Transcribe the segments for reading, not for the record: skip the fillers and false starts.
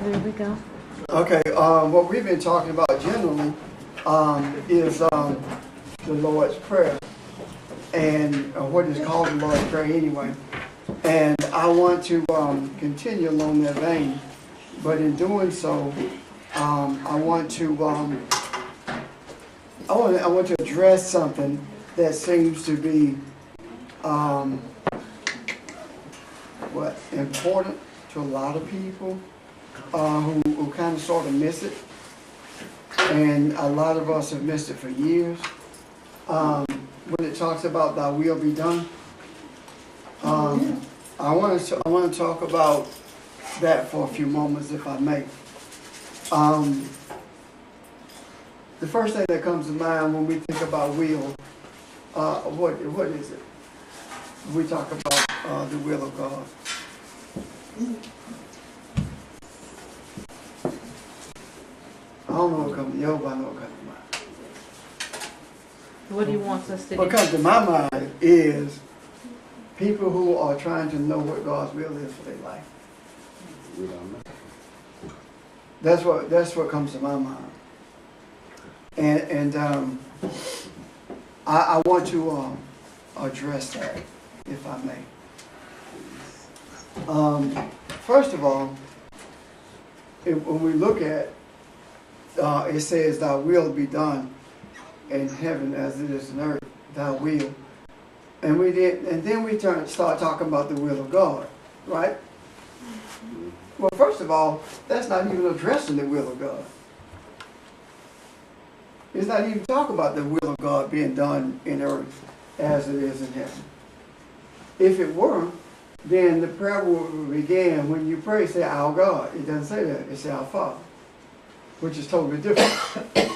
There we go. Okay, what we've been talking about generally is the Lord's Prayer, and what is called the Lord's Prayer anyway. And I want to continue along that vein, but in doing so, I want to address something that seems to be important to a lot of people who kind of sort of miss it, and a lot of us have missed it for years. When it talks about "Thy will be done," I want to talk about that for a few moments, if I may. The first thing that comes to mind when we think about will, what is it? We talk about the will of God. I don't know what comes to your mind, I know what comes to mine. What do you want us to do? What comes to my mind is people who are trying to know what God's will is for their life. That's what comes to my mind. And I want to address that, if I may. First of all, when we look at it says, "Thy will be done in heaven as it is in earth." Thy will, and then we start talking about the will of God, right? Well, first of all, that's not even addressing the will of God. It's not even talking about the will of God being done in earth as it is in heaven. If it were, then the prayer would begin when you pray, say, "Our God." It doesn't say that. It says, "Our Father," which is totally different.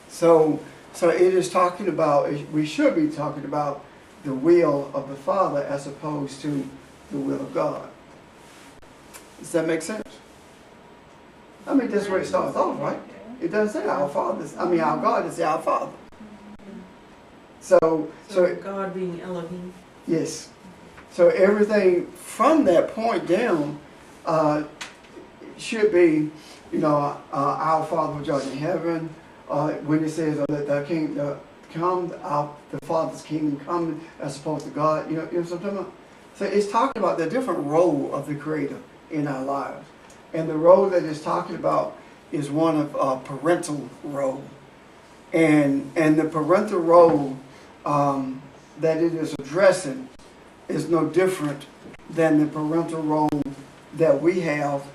So it is talking about, we should be talking about the will of the Father as opposed to the will of God. Does that make sense? I mean, that's where it starts off, right? It doesn't say our Father. Our God, it says our Father. So God being Elohim. Yes. So everything from that point down should be, our Father which art in heaven. When it says, "Let thy kingdom come," the Father's kingdom come, as opposed to God. You know what I'm talking about? So it's talking about the different role of the Creator in our lives, and the role that it's talking about is one of parental role, and the parental role that it is addressing is no different than the parental role that we have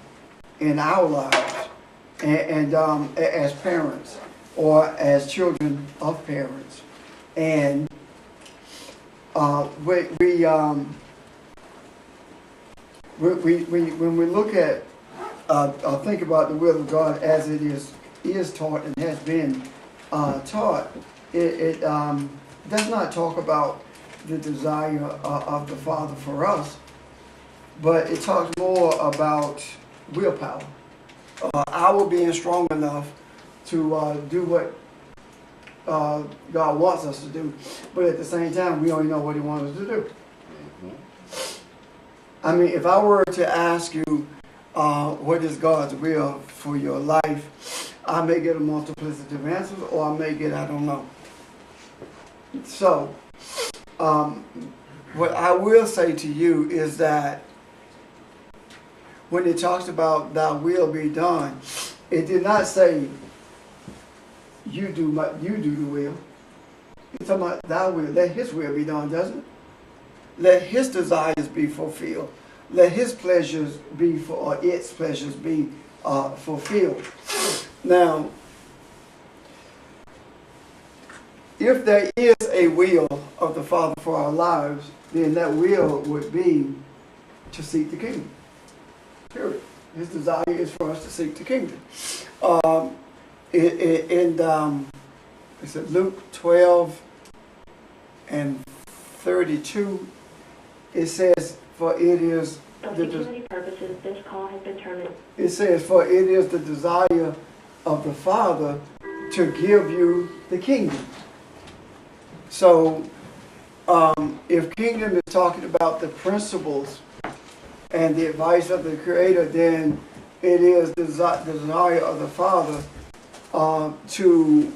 in our lives, and as parents or as children of parents. And when we look at think about the will of God as it is taught and has been taught, it does not talk about the desire of the Father for us, but it talks more about willpower, our being strong enough to do what God wants us to do, but at the same time, we only know what He wants us to do. I mean, if I were to ask you, what is God's will for your life, I may get a multiplicity of answers, or I may get, I don't know. So, what I will say to you is that when it talks about "Thy will be done," it did not say you do the will. It's talking about Thy will. Let His will be done, doesn't it? Let His desires be fulfilled. Let His pleasures be its pleasures be fulfilled. Now, if there is a will of the Father for our lives, then that will would be to seek the kingdom. Period. His desire is for us to seek the kingdom. It's Luke 12 and 32. It says, "For it is For security purposes, this call has been terminated." It says, "For it is the desire of the Father to give you the kingdom." So, if kingdom is talking about the principles and the advice of the Creator, then it is the desire of the Father to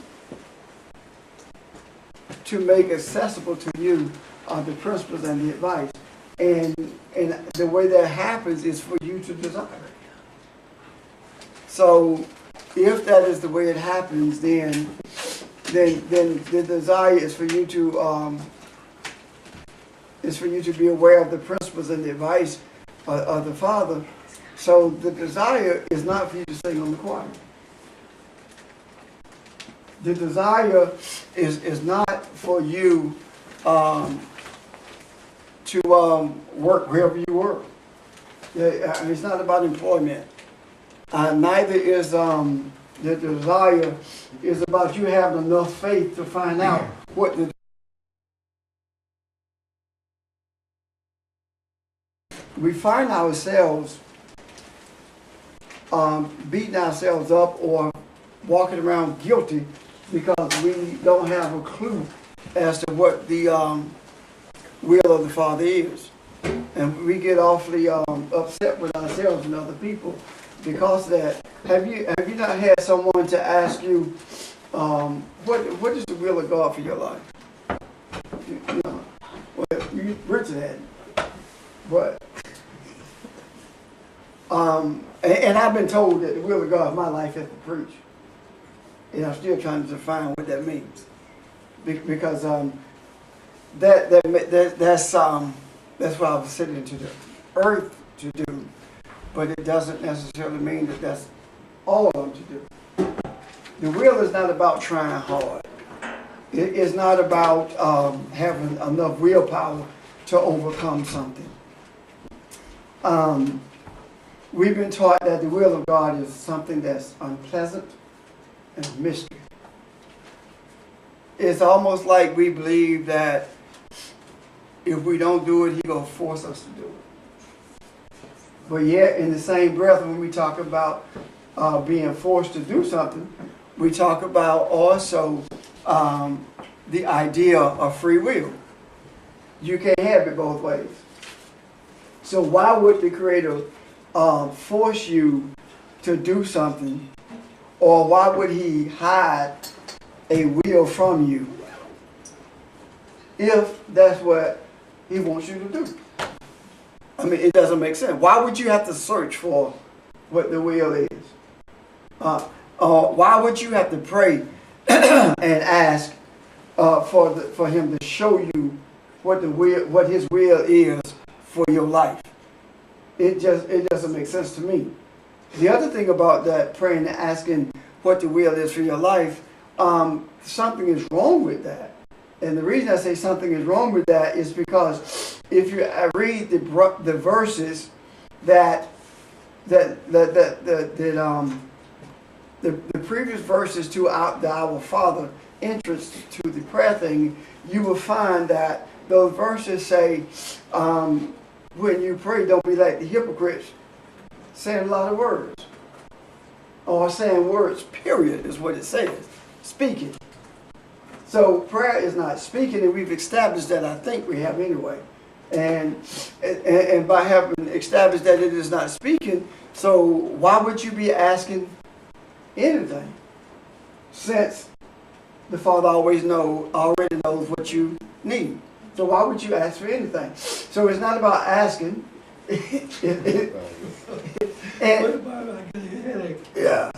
make accessible to you the principles and the advice. And the way that happens is for you to desire it. So if that is the way it happens, then the desire is for you to be aware of the principles and the advice of the Father. So the desire is not for you to sing on the choir. The desire is not for you to work wherever you work. It's not about employment. Neither is the desire is about you having enough faith to find out what the we find ourselves beating ourselves up or walking around guilty because we don't have a clue as to what the will of the Father is. And we get awfully upset with ourselves and other people because of that. Have you not had someone to ask you, what is the will of God for your life? Richard had it. But and I've been told that the will of God in my life is to preach. And I'm still trying to define what that means. Because that's what I was sitting into the earth to do. But it doesn't necessarily mean that that's all I'm to do. The will is not about trying hard. It is not about having enough willpower to overcome something. We've been taught that the will of God is something that's unpleasant and a mystery. It's almost like we believe that if we don't do it, He's going to force us to do it. But yet, in the same breath, when we talk about being forced to do something, we talk about also the idea of free will. You can't have it both ways. So why would the Creator force you to do something, or why would He hide a will from you if that's what He wants you to do? I mean, it doesn't make sense. Why would you have to search for what the will is? Why would you have to pray and ask for Him to show you what His will is for your life? It doesn't make sense to me. The other thing about that praying and asking what the will is for your life, something is wrong with that. And the reason I say something is wrong with that is because if you read the verses that the previous verses to our Father entrance to the prayer thing, you will find that those verses say, when you pray, don't be like the hypocrites, saying a lot of words. Or saying words, period, is what it says. Speaking. So prayer is not speaking, and we've established that. I think we have anyway. And by having established that it is not speaking, so why would you be asking anything? Since the Father already knows what you need. So why would you ask for anything? So it's not about asking. Yeah,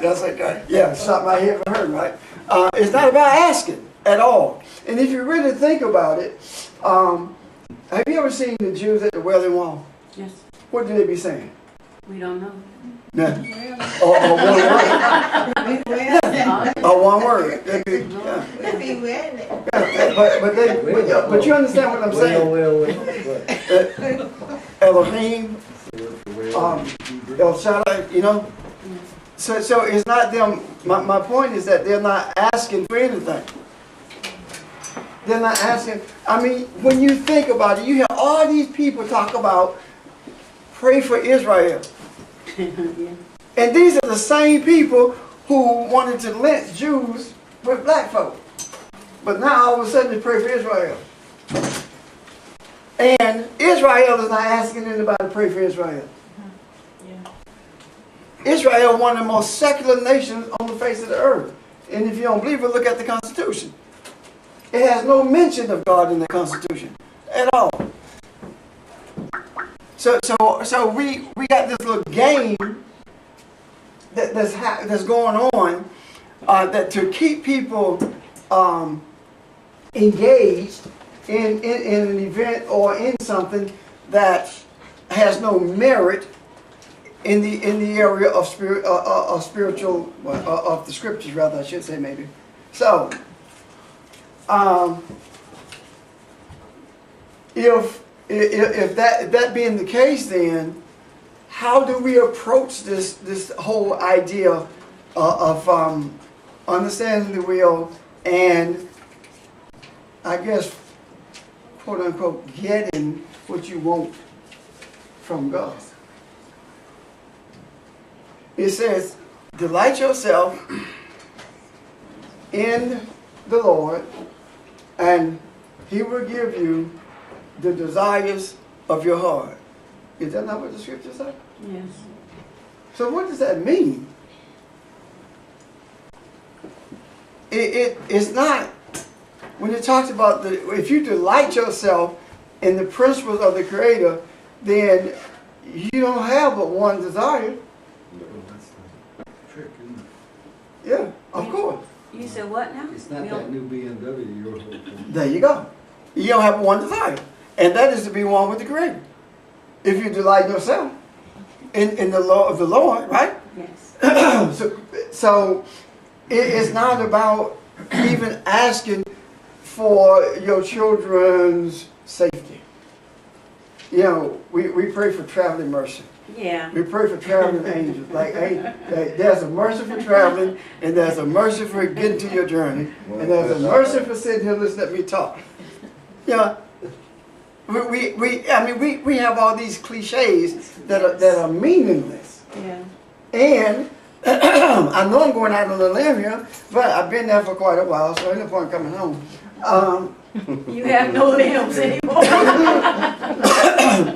that's okay. Yeah, stop my head from hurting, right? It's not about asking at all. And if you really think about it, have you ever seen the Jews at the Wailing Wall? Yes. What do they be saying? We don't know. Nothing. Or one word. They be, yeah. But you understand what I'm saying? Elohim, El Shaddai, you know? So it's not them. My point is that they're not asking for anything. They're not asking. I mean, when you think about it, you hear all these people talk about pray for Israel. Yeah. And these are the same people who wanted to lynch Jews with black folk. But now all of a sudden they pray for Israel. And Israel is not asking anybody to pray for Israel. Yeah. Israel, one of the most secular nations on the face of the earth. And if you don't believe it, look at the Constitution. It has no mention of God in the Constitution at all. So we got this little game that's going on that to keep people engaged in an event or in something that has no merit in the area of spiritual of the scriptures, rather I should say maybe. So if that being the case, then how do we approach this whole idea of understanding the will and, I guess, quote unquote, getting what you want from God? It says, delight yourself in the Lord, and He will give you the desires of your heart. Is that not what the scripture says? Yes. So what does that mean? It's not, when it talks about if you delight yourself in the principles of the Creator, then you don't have but one desire. That's the trick, isn't it? Yeah, of course. You said what now? It's not that new BMW you're hoping. There you go. You don't have one desire. And that is to be one with the Creator. If you delight yourself in the law of the Lord, right? Yes. So it's not about even asking for your children's safety. You know, we pray for traveling mercy. Yeah. We pray for traveling angels. Like, hey, there's a mercy for traveling, and there's a mercy for getting to your journey, and there's a mercy for sitting here listening to me talk. Yeah. We have all these cliches that are meaningless. Yeah. And I know I'm going out on a limb here, but I've been there for quite a while, so ain't no point coming home. You have no limbs anymore.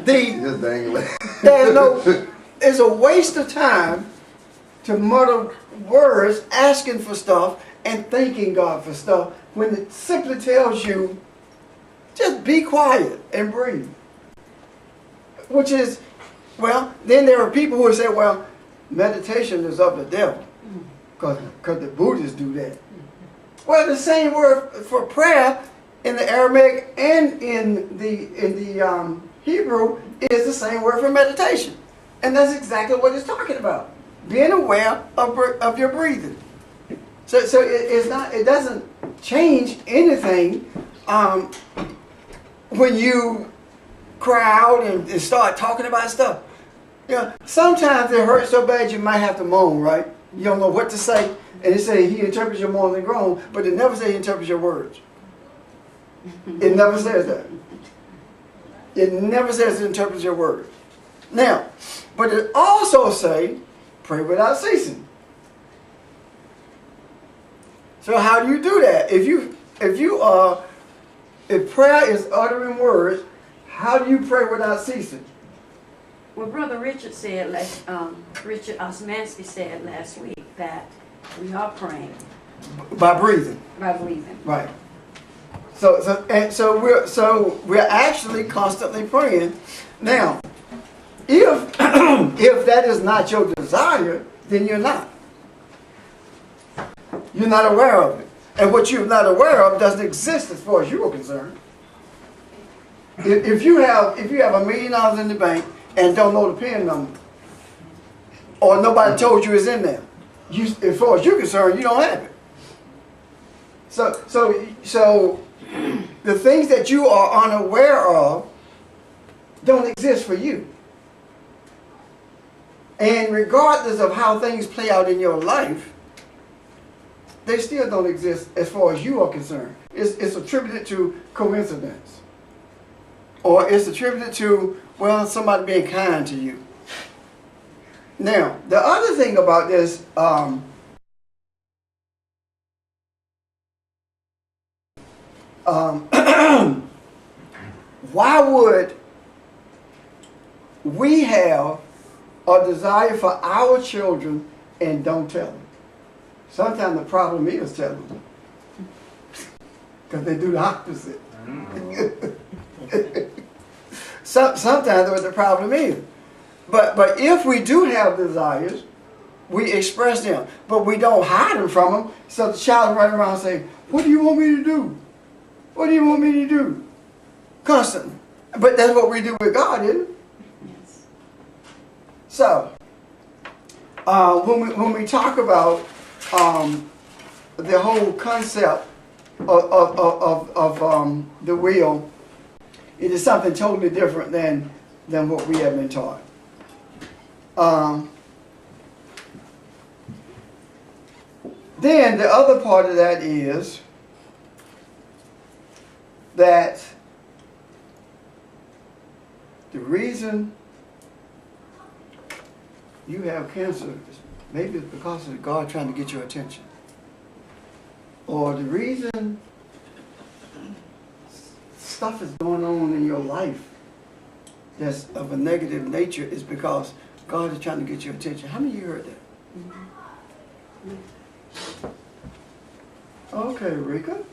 Just dangling. It's a waste of time to mutter words asking for stuff and thanking God for stuff when it simply tells you just be quiet and breathe. Which is, well, then there are people who say, well, meditation is of the devil because the Buddhists do that. Well, the same word for prayer in the Aramaic and in the Hebrew is the same word for meditation. And that's exactly what it's talking about. Being aware of your breathing. So it doesn't change anything when you cry out and start talking about stuff. You know, sometimes it hurts so bad you might have to moan, right? You don't know what to say. And it say He interprets your moan and groan, but it never says He interprets your words. It never says that. It never says it interprets your words. Now, but it also say, pray without ceasing. So how do you do that? If prayer is uttering words, how do you pray without ceasing? Well, Brother Richard said, Richard Osmansky said last week that we are praying By breathing. by believing. Right. So we're actually constantly praying. Now, if if that is not your desire, then you're not. You're not aware of it. And what you're not aware of doesn't exist as far as you are concerned. If you have $1 million in the bank and don't know the PIN number, or nobody told you it's in there, as far as you're concerned, you don't have it. So the things that you are unaware of don't exist for you. And regardless of how things play out in your life, they still don't exist as far as you are concerned. It's attributed to coincidence. Or it's attributed to, well, somebody being kind to you. Now, the other thing about this, why would we have a desire for our children and don't tell them. Sometimes the problem is telling them. Because they do the opposite. Sometimes what the problem is. But if we do have desires, we express them. But we don't hide them from them. So the child running around saying, what do you want me to do? What do you want me to do? Constantly. But that's what we do with God, isn't it? Yes. So, when we talk about the whole concept of the will, it is something totally different than what we have been taught. Then the other part of that is that the reason you have cancer, maybe it's because of God trying to get your attention. Or the reason stuff is going on in your life that's of a negative nature is because God is trying to get your attention. How many of you heard that? Okay, Rika.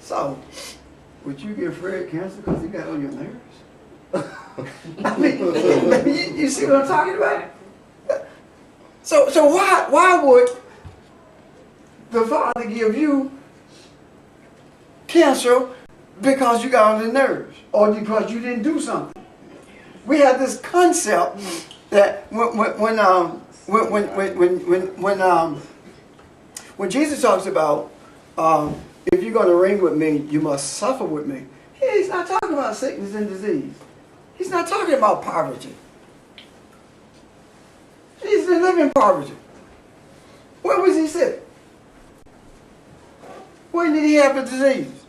So, would you give Fred cancer because he got on your nerves? I mean, you see what I'm talking about? So why would the Father give you cancer because you got on the nerves or because you didn't do something? We have this concept that when Jesus talks about if you're going to reign with me, you must suffer with me. He's not talking about sickness and disease. He's not talking about poverty. Jesus didn't live in poverty. Where was he sick? When did he have the disease?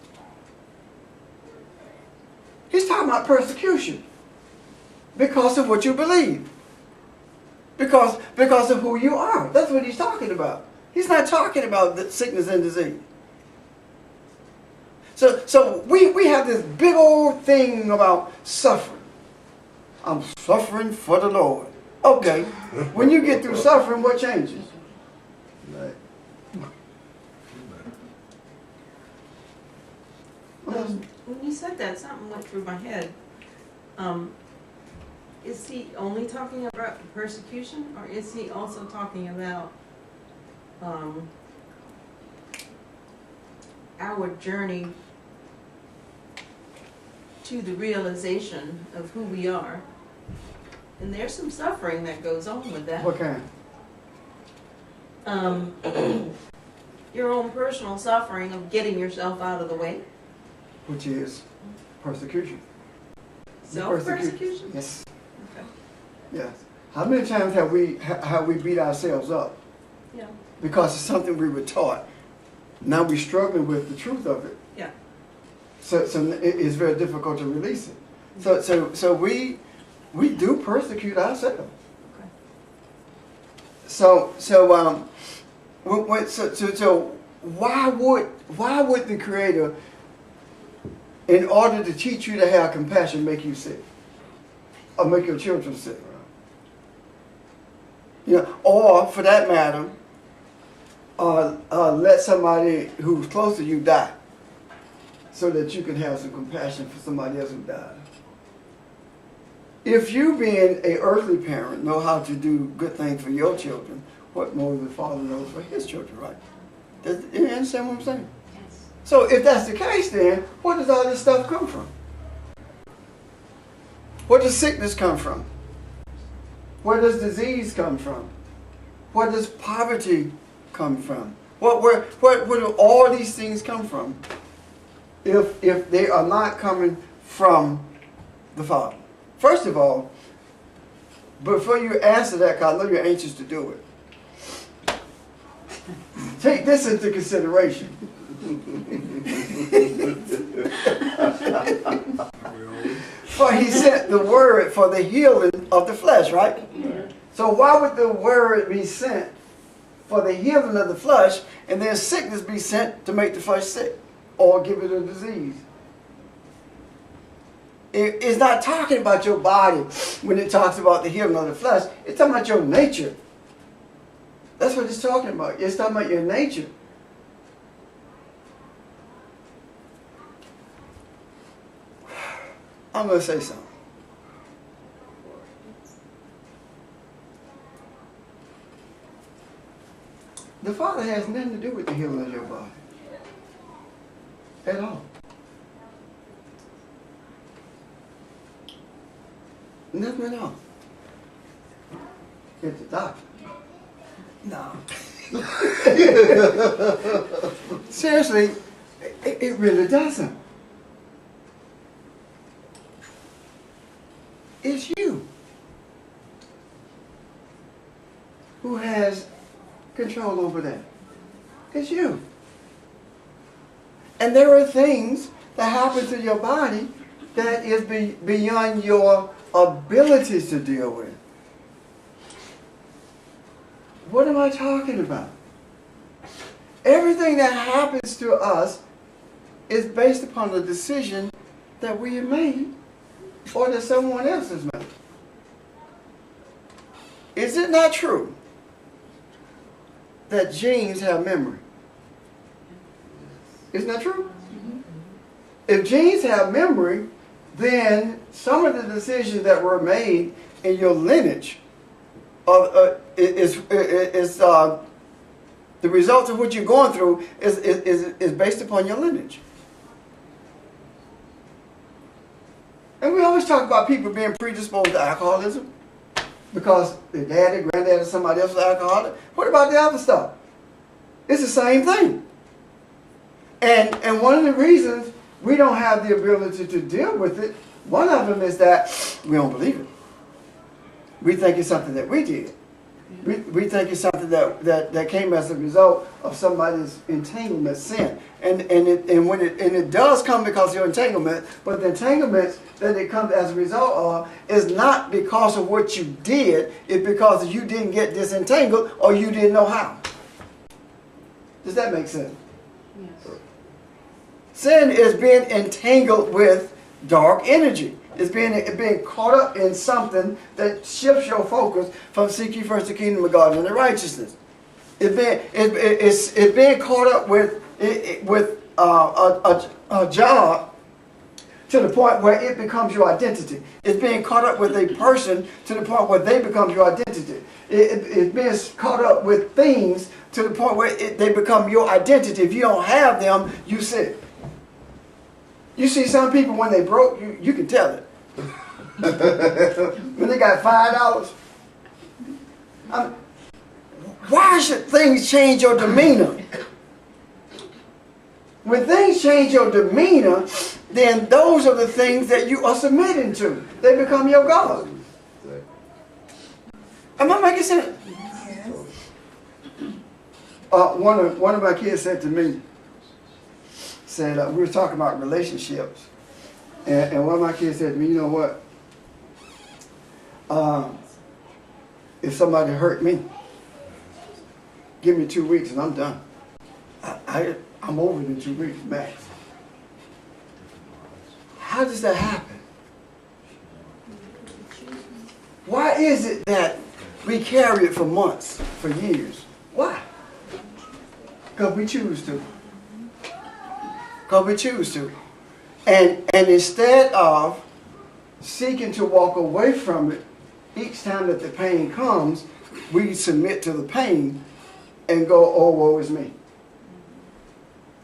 He's talking about persecution because of what you believe. Because of who you are. That's what he's talking about. He's not talking about the sickness and disease. So we have this big old thing about suffering. I'm suffering for the Lord. Okay. When you get through suffering, what changes? Right. When you said that, something went through my head. Is he only talking about persecution, or is he also talking about our journey to the realization of who we are? And there's some suffering that goes on with that. What kind? Your own personal suffering of getting yourself out of the way. Which is persecution. Self-persecution? Yes. Okay. Yes. How many times have we beat ourselves up? Yeah. Because it's something we were taught. Now we're struggling with the truth of it. Yeah. So it's very difficult to release it. So we do persecute ourselves. Okay. So why would the Creator, in order to teach you to have compassion, make you sick, or make your children sick? You know, or for that matter, let somebody who's close to you die, so that you can have some compassion for somebody else who died. If you, being an earthly parent, know how to do good things for your children, what more the Father knows for His children, right? You understand what I'm saying? Yes. So if that's the case, then where does all this stuff come from? Where does sickness come from? Where does disease come from? Where does poverty come from? Where do all these things come from? If they are not coming from the Father. First of all, before you answer that, because I know you're anxious to do it, take this into consideration. For He sent the word for the healing of the flesh, right? So why would the word be sent for the healing of the flesh, and then sickness be sent to make the flesh sick or give it a disease? It's not talking about your body when it talks about the healing of the flesh. It's talking about your nature. That's what it's talking about. It's talking about your nature. I'm going to say something. The Father has nothing to do with the healing of your body. At all. Nothing at all. It's the doctor. No. Seriously, it really doesn't. It's you who has control over that. It's you. And there are things that happen to your body that is beyond your abilities to deal with. What am I talking about? Everything that happens to us is based upon the decision that we have made or that someone else has made. Is it not true that genes have memory? Isn't that true? If genes have memory, then some of the decisions that were made in your lineage is the result of what you're going through is based upon your lineage. And we always talk about people being predisposed to alcoholism because their daddy, granddaddy, or somebody else was alcoholic. What about the other stuff? It's the same thing. And one of the reasons we don't have the ability to deal with it, one of them is that we don't believe it. We think it's something that we did. We think it's something that came as a result of somebody's entanglement sin. And it does come because of your entanglement, but the entanglement that it comes as a result of is not because of what you did, it's because you didn't get disentangled or you didn't know how. Does that make sense? Yes. Sin is being entangled with dark energy. It's being caught up in something that shifts your focus from seeking first the kingdom of God and the righteousness. It's being caught up with a job to the point where it becomes your identity. It's being caught up with a person to the point where they become your identity. It's being caught up with things to the point where they become your identity. If you don't have them, you sick. You see some people when they broke, you can tell it. When they got $5. Why should things change your demeanor? When things change your demeanor, then those are the things that you are submitting to. They become your God. Am I making sense? One of my kids said to me, we were talking about relationships, and one of my kids said to me, you know what? If somebody hurt me, give me 2 weeks and I'm done. I'm over it in 2 weeks max. How does that happen? Why is it that we carry it for months, for years? Why? Because we choose to. Because we choose to. And instead of seeking to walk away from it, each time that the pain comes, we submit to the pain and go, oh, woe is me.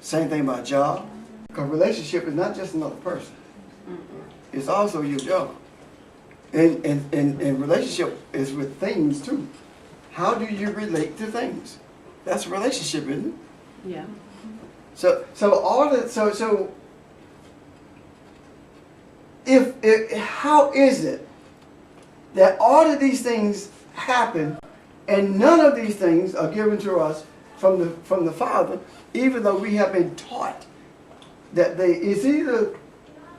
Same thing about job. Because relationship is not just another person. It's also your job. And relationship is with things too. How do you relate to things? That's a relationship, isn't it? Yeah. So how is it that all of these things happen and none of these things are given to us from the Father, even though we have been taught that it's either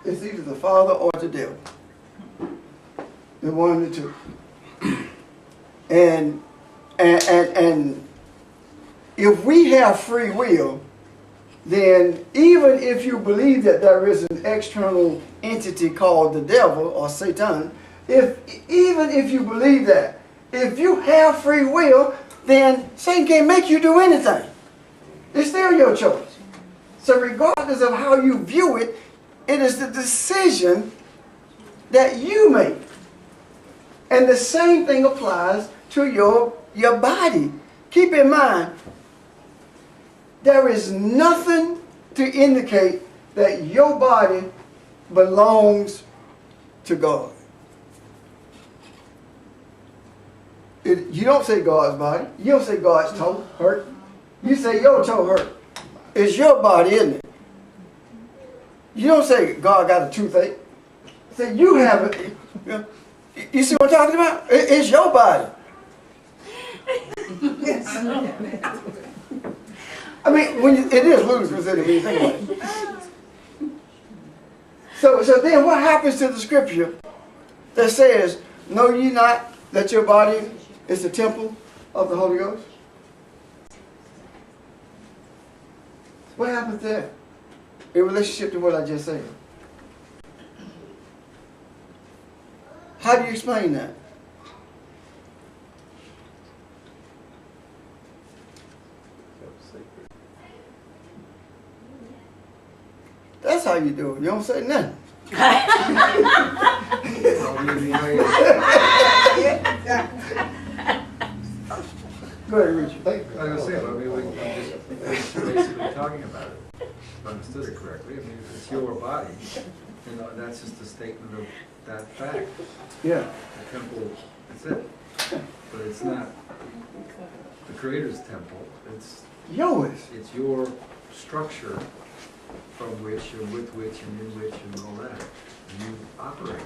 the Father or the devil. The one of the two. And if we have free will, then even if you believe that there is an external entity called the devil or Satan, even if you believe that, if you have free will, then Satan can't make you do anything. It's still your choice. So regardless of how you view it, it is the decision that you make. And the same thing applies to your body. Keep in mind, there is nothing to indicate that your body belongs to God. You don't say God's body. You don't say God's toe hurt. You say your toe hurt. It's your body, isn't it? You don't say God got a toothache. Say you have it. You see what I'm talking about? It's your body. I mean, it is ludicrous when you think about it. So then what happens to the scripture that says, know ye not that your body is the temple of the Holy Ghost? What happens there in relationship to what I just said? How do you explain that? That's how you do it. You don't say nothing. Go ahead, Richard. I was going to say, I mean, we're just basically talking about it. If I understood it correctly, I mean, it's your body. You know, that's just a statement of that fact. Yeah. The temple, that's it. But it's not the Creator's temple. It's Yours. It's your structure from which and with which and in which and all that you operate.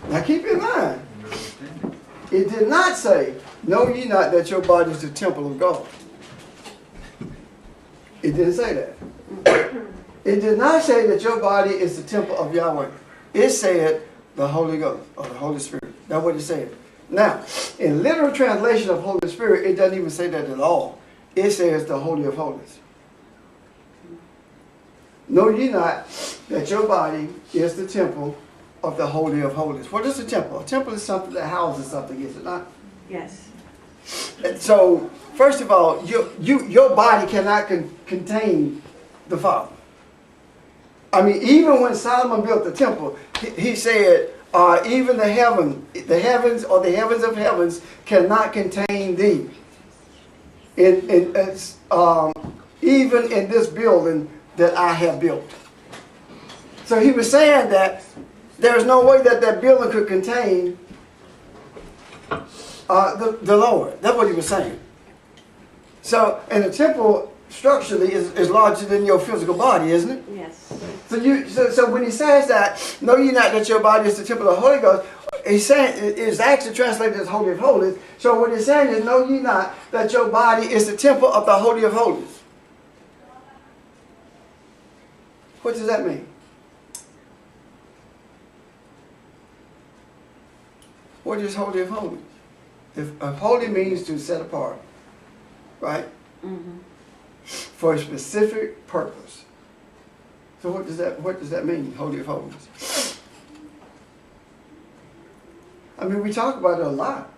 Now keep in mind, You understand? it did not say, know ye not that your body is the temple of God. It didn't say that. It did not say that your body is the temple of Yahweh. It said the Holy Ghost or the Holy Spirit. That's what it said. Now, in literal translation of Holy Spirit, it doesn't even say that at all. It says the Holy of Holies. Know ye not that your body is the temple of the Holy of Holies. What is a temple? A temple is something that houses something, is it not? Yes. And so, first of all, your body cannot contain the Father. I mean, even when Solomon built the temple, he said, even the heavens or the heavens of heavens cannot contain thee. Even in this building that I have built. So he was saying that there's no way that that building could contain the Lord. That's what he was saying. So, and the temple structurally is larger than your physical body, isn't it? Yes. So when he says that, know ye not that your body is the temple of the Holy Ghost, he's saying, it's actually translated as Holy of Holies. So what he's saying is, know ye not that your body is the temple of the Holy of Holies. What does that mean? What is Holy of Holies? If holy means to set apart, right? Mm-hmm. For a specific purpose. So what does that mean, Holy of Holies? I mean, we talk about it a lot.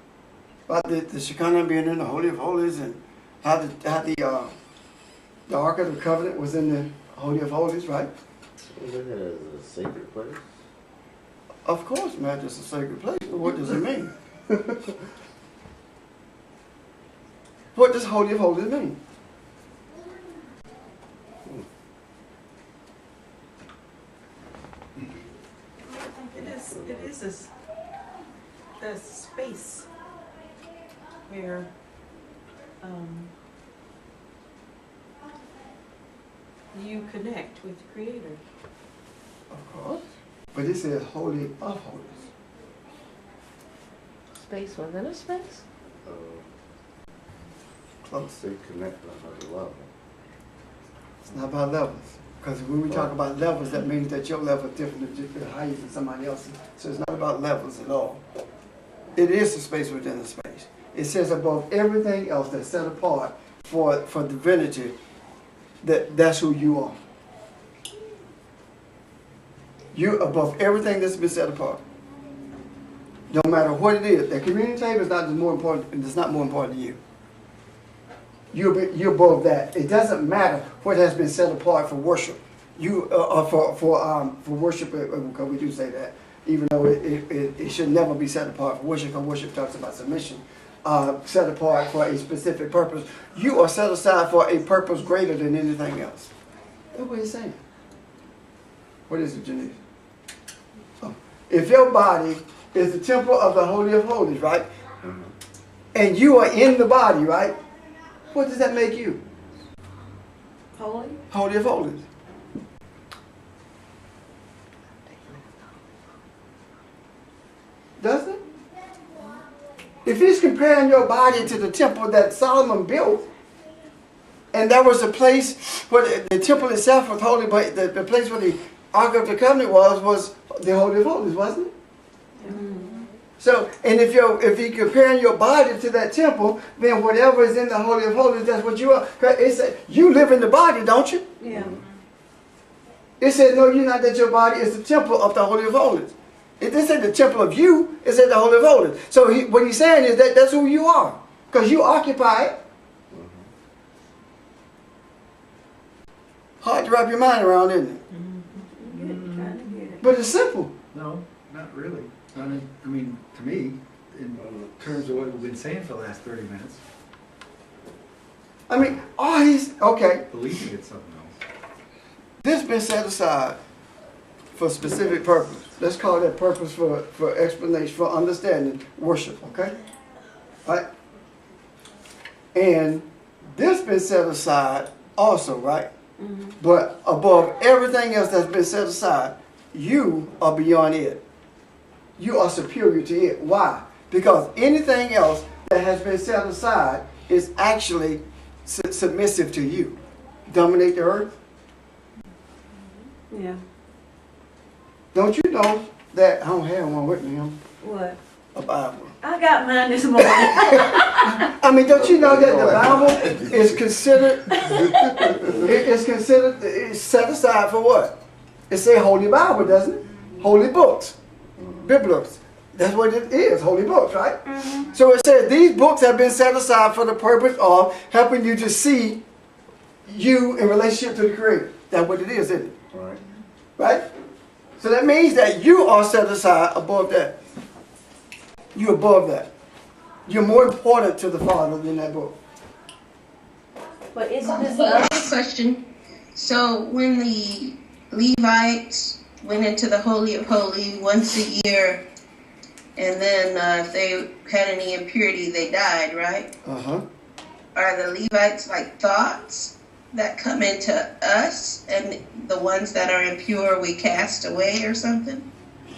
About the Shekinah being in the Holy of Holies and how the Ark of the Covenant was in the Holy of Holies, right? Look at it as a sacred place. Of course, man, it's a sacred place, but what does it mean? What does Holy of Holies mean? It is a space where you connect with the Creator. Of course. But it says Holy of Holies. Space within a space? Close. They connect on another level. It's not about levels. Because when we talk about levels, that means that your level is different than higher than somebody else's. So it's not about levels at all. It is the space within the space. It says above everything else that's set apart for divinity, that's who you are. You're above everything that's been set apart. No matter what it is, the communion table is not more important. It's not more important than you. You're above that. It doesn't matter what has been set apart for worship. You for worship, because we do say that, even though it should never be set apart for worship, because worship talks about submission. Set apart for a specific purpose. You are set aside for a purpose greater than anything else. That's what he's saying. What is it, Janice? Oh. If your body is the temple of the Holy of Holies, right? And you are in the body, right? What does that make you? Holy? Holy of Holies. Does it? If he's comparing your body to the temple that Solomon built, and that was the place where the temple itself was holy, but the place where the Ark of the Covenant was the Holy of Holies, wasn't it? So, and if you're comparing your body to that temple, then whatever is in the Holy of Holies, that's what you are. You live in the body, don't you? Yeah. It says, no, you're not, that your body is the temple of the Holy of Holies. It didn't say the temple of you, it said the Holy of Holies. So what he's saying is that that's who you are, because you occupy it. Hard to wrap your mind around, isn't it? Trying to get it. But it's simple. No, not really. I mean, to me, in terms of what we've been saying for the last 30 minutes, I mean, okay, believing it's something else. this been set aside for a specific purpose. Let's call that purpose for explanation, for understanding, worship, okay? Right? And this been set aside also, right? Mm-hmm. But above everything else that's been set aside, you are beyond it. You are superior to it. Why? Because anything else that has been set aside is actually submissive to you. Dominate the earth. Yeah. Don't you know that? I don't have one with me. What? A Bible. I got mine this morning. I mean, don't you know that the Bible is considered? It's set aside for what? It's a holy Bible, doesn't it? Holy books, biblos. That's what it is, holy books, right? Mm-hmm. So it says these books have been set aside for the purpose of helping you to see you in relationship to the Creator. That's what it is, isn't it? Right. Right? So that means that you are set aside above that. You're above that. You're more important to the Father than that book. But isn't this I have us? a question. So when the Levites went into the Holy of Holies once a year, and then if they had any impurity, they died, right? Uh-huh. Are the Levites like thoughts that come into us, and the ones that are impure we cast away or something?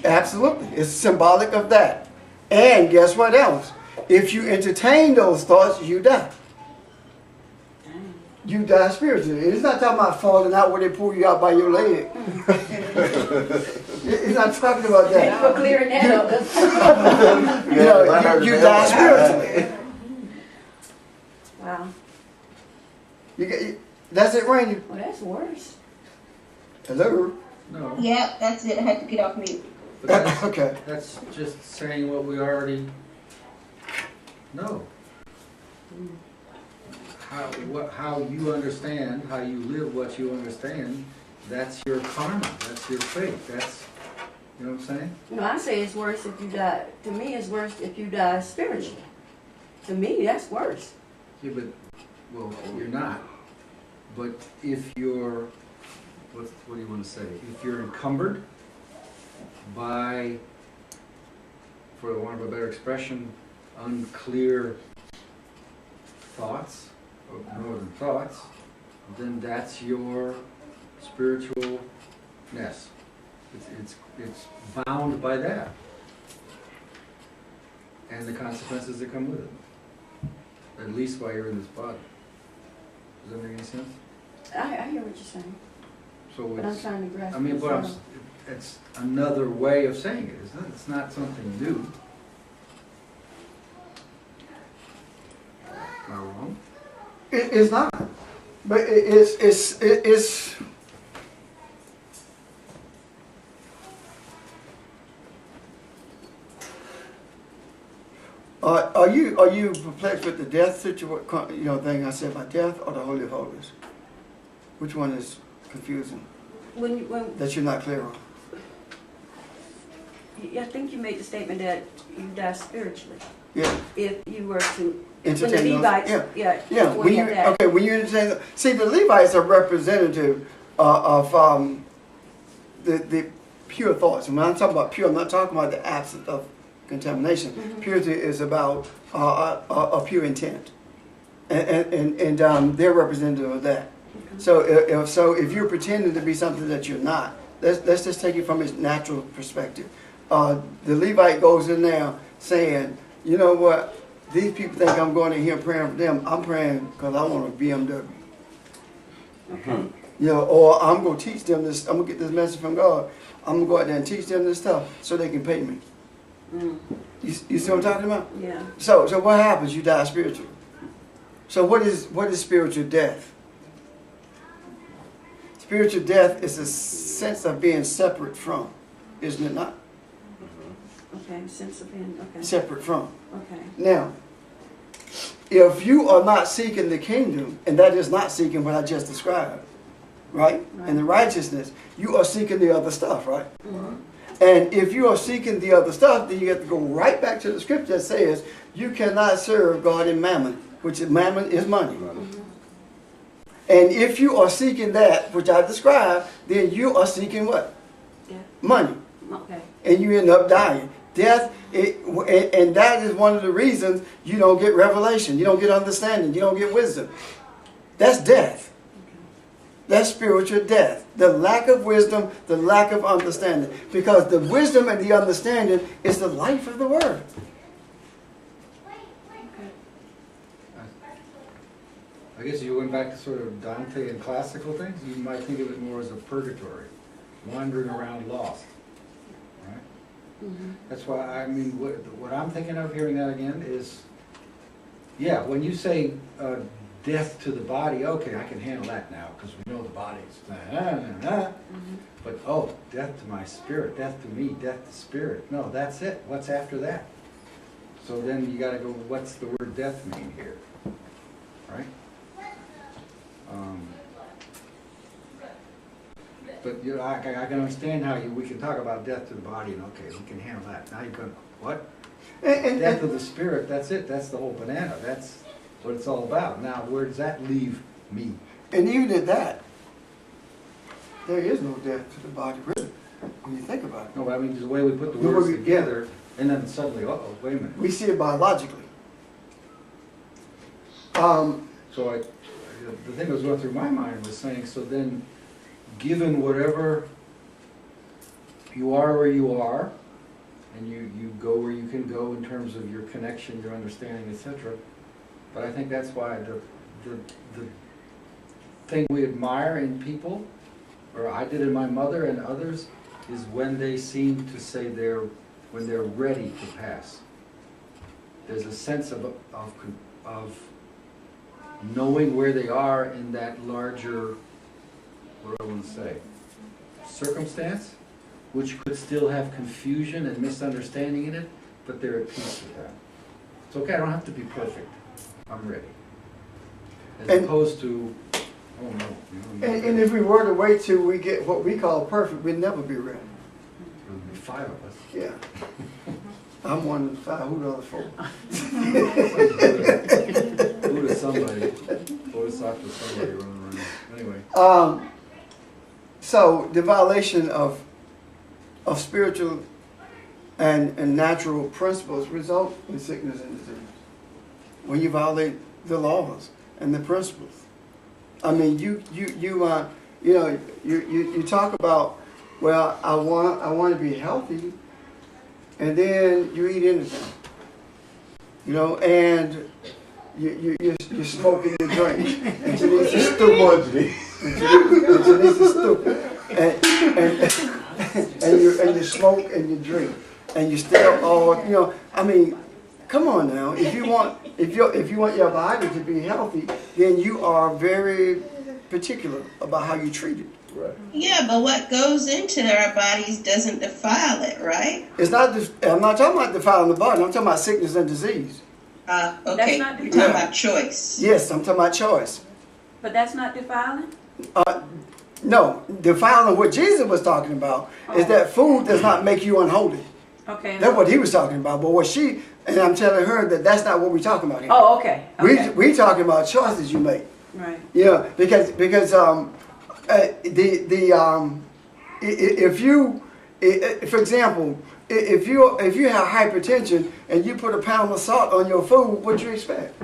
Absolutely. It's symbolic of that. And guess what else? If you entertain those thoughts, you die. You die spiritually. It's not talking about falling out where they pull you out by your leg. It's not talking about Thank you that. for clearing that up. You die spiritually. Wow. That's it, Randy. Well, that's worse. Hello. No, Yeah, that's it. I had to get off mute. but that's, Okay. that's just saying what we already know. How you understand, how you live what you understand, that's your karma, that's your fate, that's, you know what I'm saying? You know, I say it's worse if you die. To me, it's worse if you die spiritually. To me, that's worse. Yeah, but, well, you're not. But if you're, what do you want to say? If you're encumbered by, for the want of a better expression, unclear thoughts, or northern thoughts, then that's your spiritualness. It's bound by that. And the consequences that come with it. At least while you're in this body. Does that make any sense? I hear what you're saying, So but I'm it's, trying to grasp I mean, this what out. it's another way of saying it, isn't it? It's not something new. Am I wrong? It's not. But it's Are you perplexed with the death situation, thing I said about death or the Holy of Holies? Which one is confusing, When that you're not clear on? I think you made the statement that you die spiritually. Yeah. If you were to, when the Entertain those- Levites, yeah. yeah, When you, have that. okay, when you entertain, see, the Levites are representative of the pure thoughts. And when I'm talking about pure, I'm not talking about the absence of contamination. Mhm. Purity is about a pure intent, and they're representative of that. Okay. So if you're pretending to be something that you're not, let's just take it from its natural perspective. The Levite goes in there saying, you know what? These people think I'm going in here praying for them. I'm praying because I want a BMW. Okay. Or I'm going to teach them this. I'm going to get this message from God. I'm going to go out there and teach them this stuff so they can pay me. Mm. You see what I'm talking about? Yeah. So what happens? You die spiritually. So what is spiritual death? Spiritual death is a sense of being separate from, isn't it not? Okay. Sense of being. Okay. Separate from. Okay. Now, if you are not seeking the kingdom, and that is not seeking what I just described, right? And the righteousness, you are seeking the other stuff, right? Mm-hmm. And if you are seeking the other stuff, then you have to go right back to the scripture that says you cannot serve God in mammon, which is mammon is money. Mm-hmm. And if you are seeking that, which I described, then you are seeking what? Yeah. Money. Okay. And you end up dying. Death, and that is one of the reasons you don't get revelation, you don't get understanding, you don't get wisdom. That's death. That's spiritual death. The lack of wisdom, the lack of understanding. Because the wisdom and the understanding is the life of the word. I guess you went back to sort of Dante and classical things, you might think of it more as a purgatory, wandering around lost. Right? Mm-hmm. That's why, I mean, what I'm thinking of hearing that again is, yeah, when you say death to the body, okay, I can handle that now, because we know the body's, but oh, death to my spirit, death to me, death to spirit. No, that's it. What's after that? So then you gotta go, what's the word death mean here? Right? But I can understand how we can talk about death to the body, and okay, we can handle that. Now you're going, what? Death of the spirit, that's it. That's the whole banana. That's what it's all about. Now, where does that leave me? And even at that, there is no death to the body, really, when you think about it. No, but I mean, the way we put the The way words we- together, and then suddenly, uh-oh, wait a minute. We see it biologically. So the thing that was going through my mind was saying, so then, given whatever you are where you are, and you go where you can go in terms of your connection, your understanding, etc. But I think that's why the thing we admire in people, or I did in my mother and others, is when they seem to say when they're ready to pass. There's a sense of knowing where they are in that larger, what do I want to say, circumstance, which could still have confusion and misunderstanding in it, but they're at peace with that. It's okay, I don't have to be perfect. I'm ready. As And- opposed to, oh no. And if we were to wait till we get what we call perfect, we'd never be ready. There'll be 5 of us. Yeah. I'm one of the 5. Who the other 4? Buddha somebody. Bodhisattva somebody running around. Anyway. So the violation of spiritual and natural principles result in sickness and disease. When you violate the laws and the principles. I mean, you talk about, well, I want to be healthy, and then you eat anything, and you smoke and you drink, and Janice is stupid, and Janice is stupid, and you smoke and you drink, and you still all, I mean, come on now. If you want your body to be healthy, then you are very particular about how you treat it. Right. Yeah, but what goes into our bodies doesn't defile it, right? It's not. I'm not talking about defiling the body. I'm talking about sickness and disease. Okay. not You're defiling. talking about choice. Yes, I'm talking about choice. But that's not defiling? No, defiling what Jesus was talking about is that food does not make you unholy. Okay. That's what he was talking about. But what she and I'm telling her that that's not what we're talking about here. Oh, okay. Okay. We talking about choices you make. Right. Yeah, because if you, for example, if you have hypertension and you put a pound of salt on your food, what do you expect?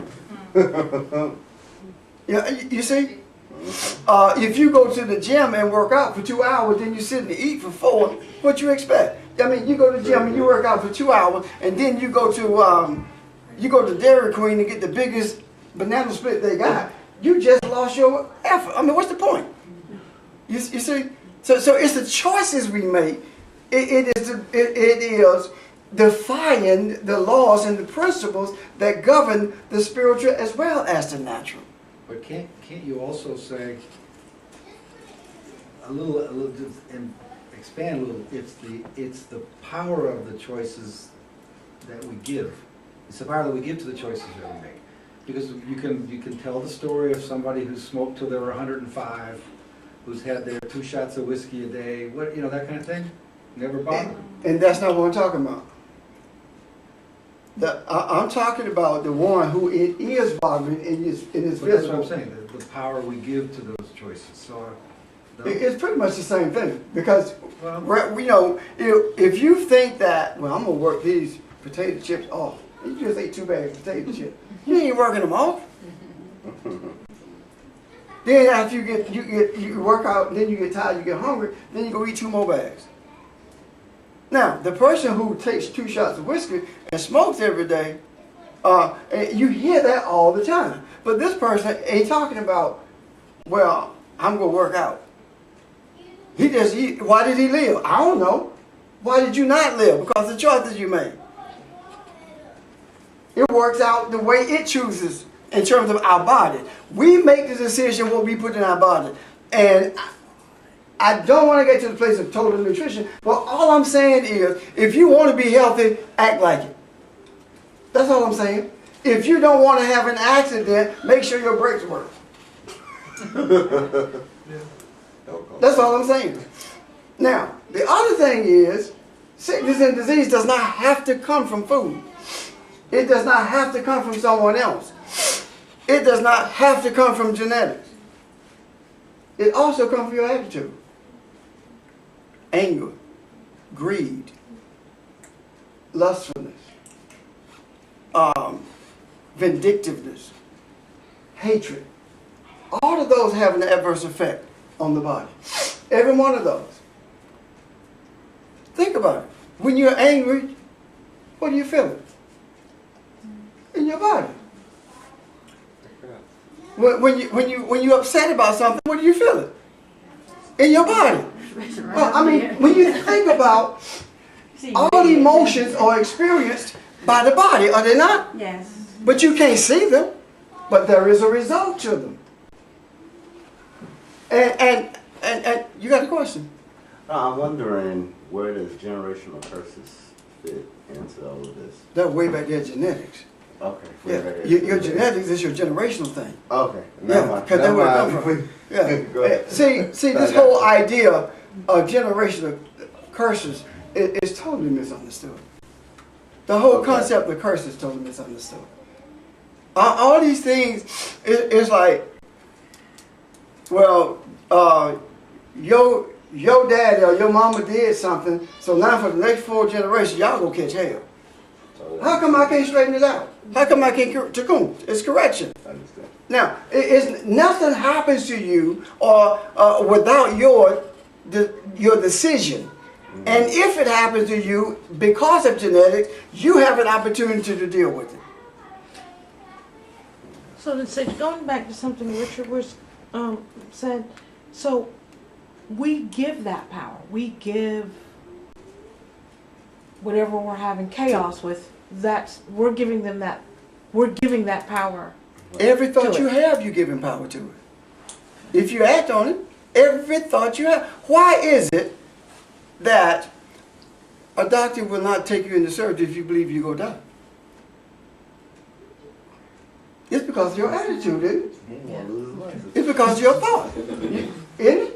Yeah, you see. If you go to the gym and work out for 2 hours, then you sit and eat for 4, what you expect? I mean, you go to the gym and you work out for 2 hours, and then you go to Dairy Queen to get the biggest banana split they got. You just lost your effort. I mean, what's the point? You see? So it's the choices we make. It is defying the laws and the principles that govern the spiritual as well as the natural. But can't you also say a little and expand a little? It's the power of the choices that we give. It's the power that we give to the choices that we make. Because you can tell the story of somebody who smoked till they were 105, who's had their 2 shots of whiskey a day, that kind of thing. Never bothered them. And that's not what I'm talking about. I'm talking about the one who it is bothering in his But that's physical. what I'm saying. The power we give to those choices. So It's pretty much the same thing because well, if you think that I'm gonna work these potato chips off, you just ate 2 bags of potato chips. You ain't working them off. Then after you work out, then you get tired, you get hungry, then you go eat 2 more bags. Now, the person who takes 2 shots of whiskey and smokes every day, you hear that all the time. But this person ain't talking about, well, I'm going to work out. Why did he live? I don't know. Why did you not live? Because of the choices you made. It works out the way it chooses in terms of our body. We make the decision what we put in our body. And I don't want to get to the place of total nutrition, but all I'm saying is, if you want to be healthy, act like it. That's all I'm saying. If you don't want to have an accident, make sure your brakes work. That's all I'm saying. Now, the other thing is, sickness and disease does not have to come from food. It does not have to come from someone else. It does not have to come from genetics. It also comes from your attitude. Anger, greed, lustfulness, vindictiveness, hatred. All of those have an adverse effect on the body. Every one of those. Think about it. When you're angry, what do you feel? In your body. When you're upset about something, what do you feel it? In your body. Well, I mean, when you think about all emotions are experienced by the body, are they not? Yes. But you can't see them, but there is a result to them. And you got a question? No, I'm wondering, where does generational curses fit into all of this? They're way back there, genetics. Okay. Yeah, your genetics is your generational thing. Okay. Yeah, because that's where it comes from. Yeah. Go ahead. See, this whole idea of generational curses is totally misunderstood. The whole concept of curse is totally misunderstood. All these things is like, well, your daddy or your mama did something, so now for the next 4 generations, y'all gonna catch hell. How come I can't straighten it out? How come I can't tikkun? It's correction. I understand. Now, nothing happens to you or without your decision. And if it happens to you because of genetics, you have an opportunity to deal with it. So then, say, going back to something Richard was said, so we give that power. We give whatever we're having chaos with. We're giving them that. We're giving that power. Every thought To you it. have, you're giving power to it. If you act on it, Every thought you have. Why is it that a doctor will not take you into surgery if you believe you're going to die? It's because of your attitude, isn't it? He didn't want to lose his life. It's because of your thought. Isn't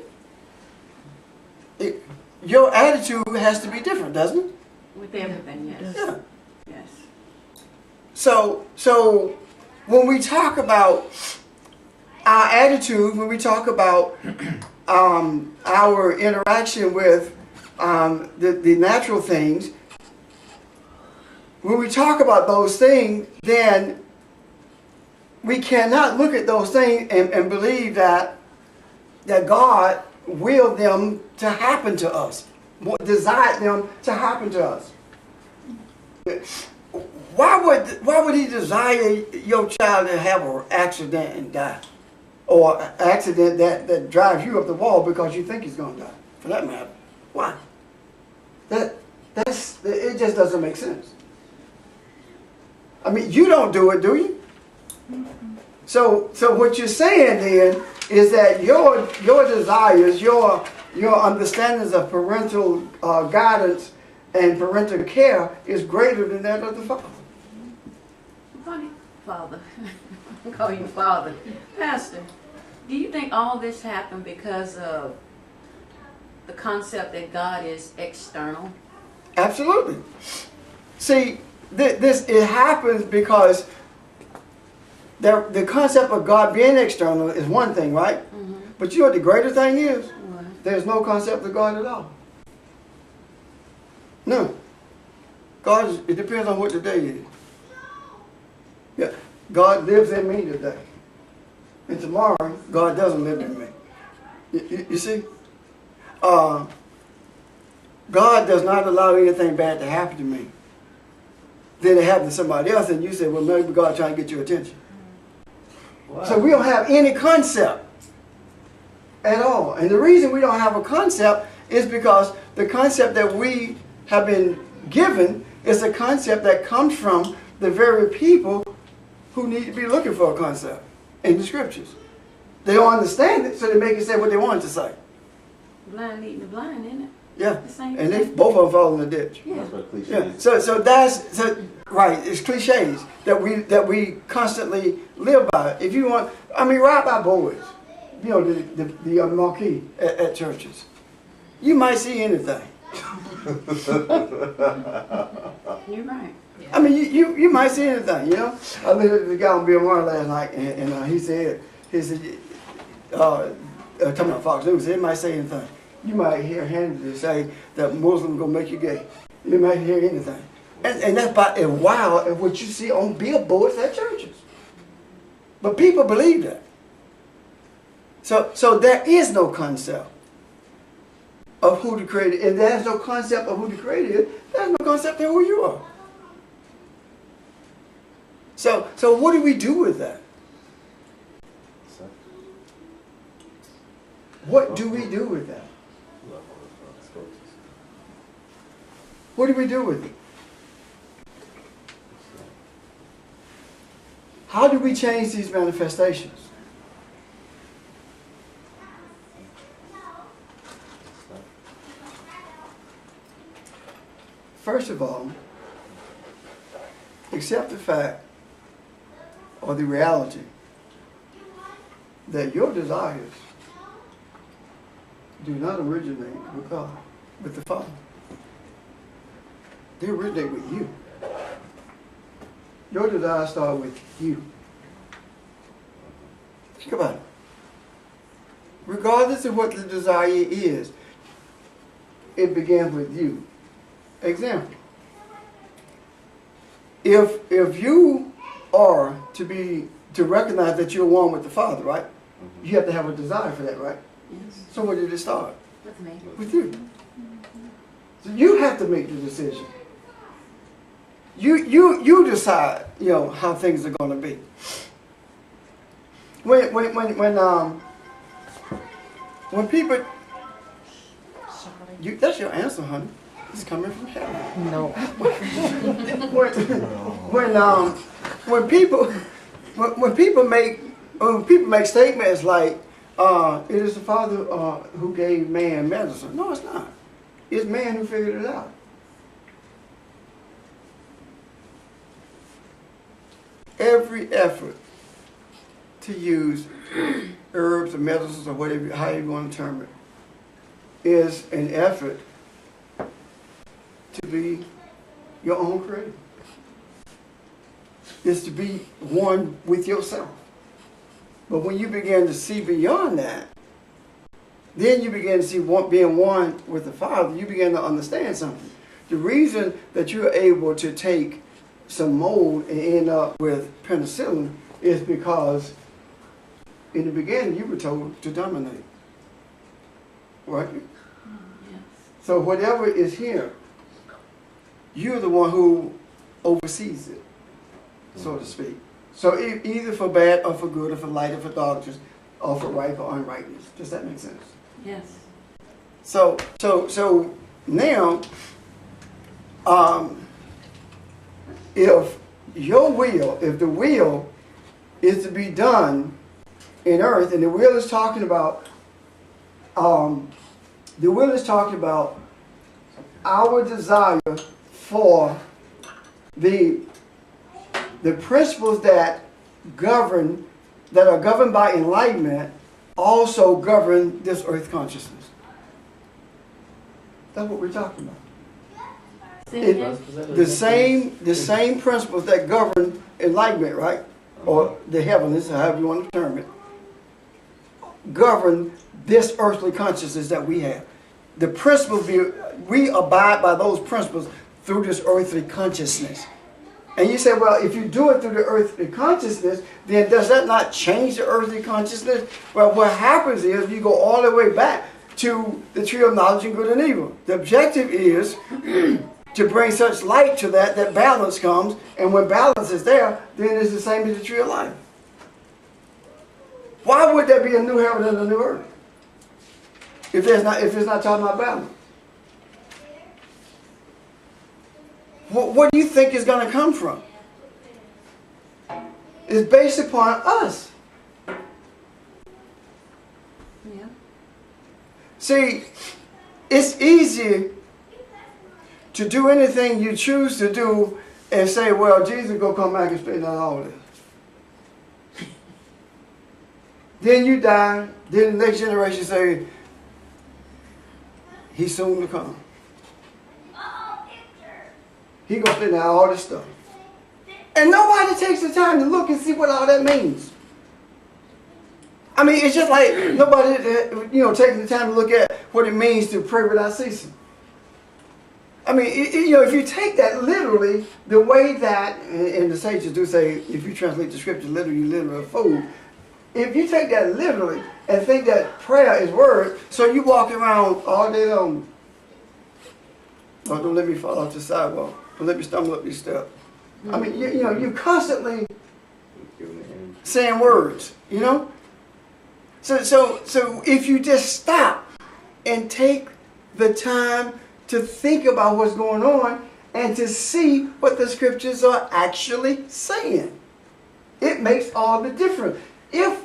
it? Your attitude has to be different, doesn't it? With everything, yes. Yeah. Yes. So when we talk about our attitude, when we talk about our interaction with the natural things, when we talk about those things, then we cannot look at those things and believe that God willed them to happen to us, desired them to happen to us. Why would he desire your child to have an accident and die? Or an accident that drives you up the wall because you think he's going to die, for that matter? Why? It just doesn't make sense. I mean, you don't do it, do you? So what you're saying then is that your desires, your understandings of parental guidance and parental care is greater than that of the father. Funny, Father. I call you Father. Pastor, do you think all this happened because of the concept that God is external? Absolutely. See, it happens because the concept of God being external is one thing, right? Mm-hmm. But you know what the greater thing is? What? There's no concept of God at all. No. It depends on what the day is. Yeah. God lives in me today. And tomorrow, God doesn't live in me. You see? God does not allow anything bad to happen to me. Then it happens to somebody else, and you say, well, maybe God's trying to get your attention. Wow. So we don't have any concept at all. And the reason we don't have a concept is because the concept that we have been given is a concept that comes from the very people who need to be looking for a concept in the scriptures. They don't understand it, so they make it say what they want it to say. Blind leading the blind, isn't it? Yeah. The same And thing. both of them fall in the ditch. Yeah. That's what cliche Yeah. is. So right. It's cliches that we constantly live by. If you want, right by boys, you know, the marquee at churches. You might see anything. You're right. I mean, you might see anything. You know. I listened to the guy on Bill Maher last night, and he said talking about Fox News, he might say anything. You might hear Hannity say that Muslims gonna make you gay. You might hear anything. And that's about as wild as what you see on billboards at churches. But people believe that. So there is no concept of who the creator is. If there's no concept of who the creator is, there's no concept of who you are. So what do we do with that? What do we do with that? What do we do with it? How do we change these manifestations? First of all, accept the fact or the reality that your desires do not originate with God, with the Father. They originate with you. Your desires start with you. Think about it. Regardless of what the desire is, it begins with you. Example. If you are to recognize that you're one with the Father, right? You have to have a desire for that, right? Yes. So where did it start? With me. With you. So you have to make the decision. You decide, how things are going to be. When people, that's your answer, honey. It's coming from heaven. No. When people make statements like, it is the Father who gave man medicine. No, it's not. It's man who figured it out. Every effort to use herbs or medicines or whatever, how you want to term it, is an effort to be your own creator. Is to be one with yourself. But when you begin to see beyond that, then you begin to see being one with the Father, you begin to understand something. The reason that you're able to take some mold and end up with penicillin is because in the beginning you were told to dominate. Right? Yes. So whatever is here, you're the one who oversees it, so to speak. So either for bad or for good, or for light or for darkness, or for right or unrightness. Does that make sense? Yes. So now, if your will, if the will is to be done in earth, and the will is talking about, our desire for the principles that are governed by enlightenment also govern this earth consciousness. That's what we're talking about. The same principles that govern enlightenment, right? Or the heavens, however you want to term it, govern this earthly consciousness that we have. The principles, we abide by those principles through this earthly consciousness. And you say, well, if you do it through the earthly consciousness, then does that not change the earthly consciousness? Well, what happens is you go all the way back to the tree of knowledge and good and evil. The objective is to bring such light to that balance comes, and when balance is there, then it's the same as the tree of life. Why would there be a new heaven and a new earth if it's not talking about balance? What do you think is going to come from? It's based upon us. Yeah. See, it's easy to do anything you choose to do and say, well, Jesus will come back and straighten out all this. Then you die, then the next generation say, he's soon to come. He gonna straighten out all this stuff. And nobody takes the time to look and see what all that means. I mean, it's just like nobody, taking the time to look at what it means to pray without ceasing. I mean, if you take that literally, the way that, and the sages do say, if you translate the scripture literally, you literally a fool. If you take that literally and think that prayer is word, so you walk around all day long, oh, don't let me fall off the sidewalk. Don't let me stumble up these steps. I mean, you're constantly saying words, So if you just stop and take the time to think about what's going on and to see what the scriptures are actually saying, it makes all the difference. If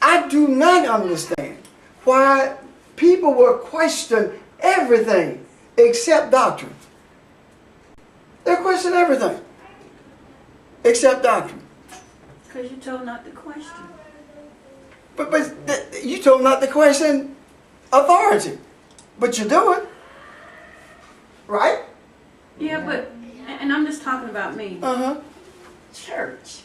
I do not understand why people will question everything except doctrine, they question everything except doctrine. Because you're told not to question. But you told not to question authority, but you do it, right? Yeah, but, and I'm just talking about me. Church,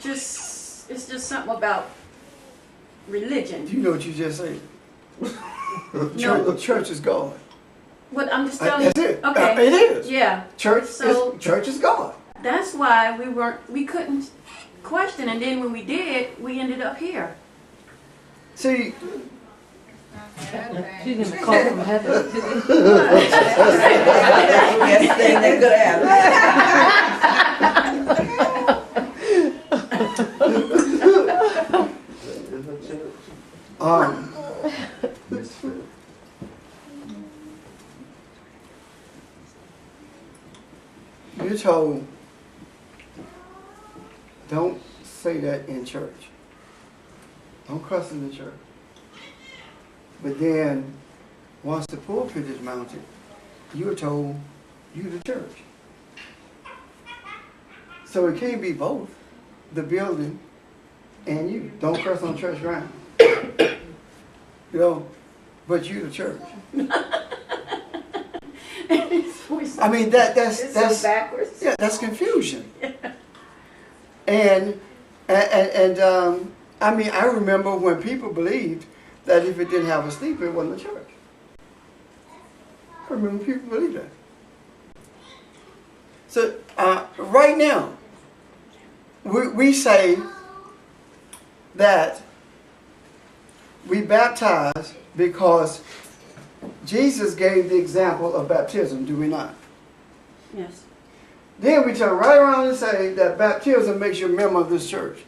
it's just something about religion. Do you know what you just said? No. Church is God. But I'm just telling you. That's it. Okay. It is. Yeah. Church is God. That's why we couldn't question, and then when we did, we ended up here. See, She's in the call from heaven. Best thing that could happen. You're told, don't say that in church. Don't cuss in the church. But then, once the pulpit is mounted, you are told you the church. So it can't be both, the building and you. Don't curse on church ground. You know, but you the church. I mean that's backwards. yeah, that's confusion. And I mean, I remember when people believed that if it didn't have a steeple, it wasn't a church. I remember people believed that. So right now, we say that we baptize because Jesus gave the example of baptism, do we not? Yes. Then we turn right around and say that baptism makes you a member of this church.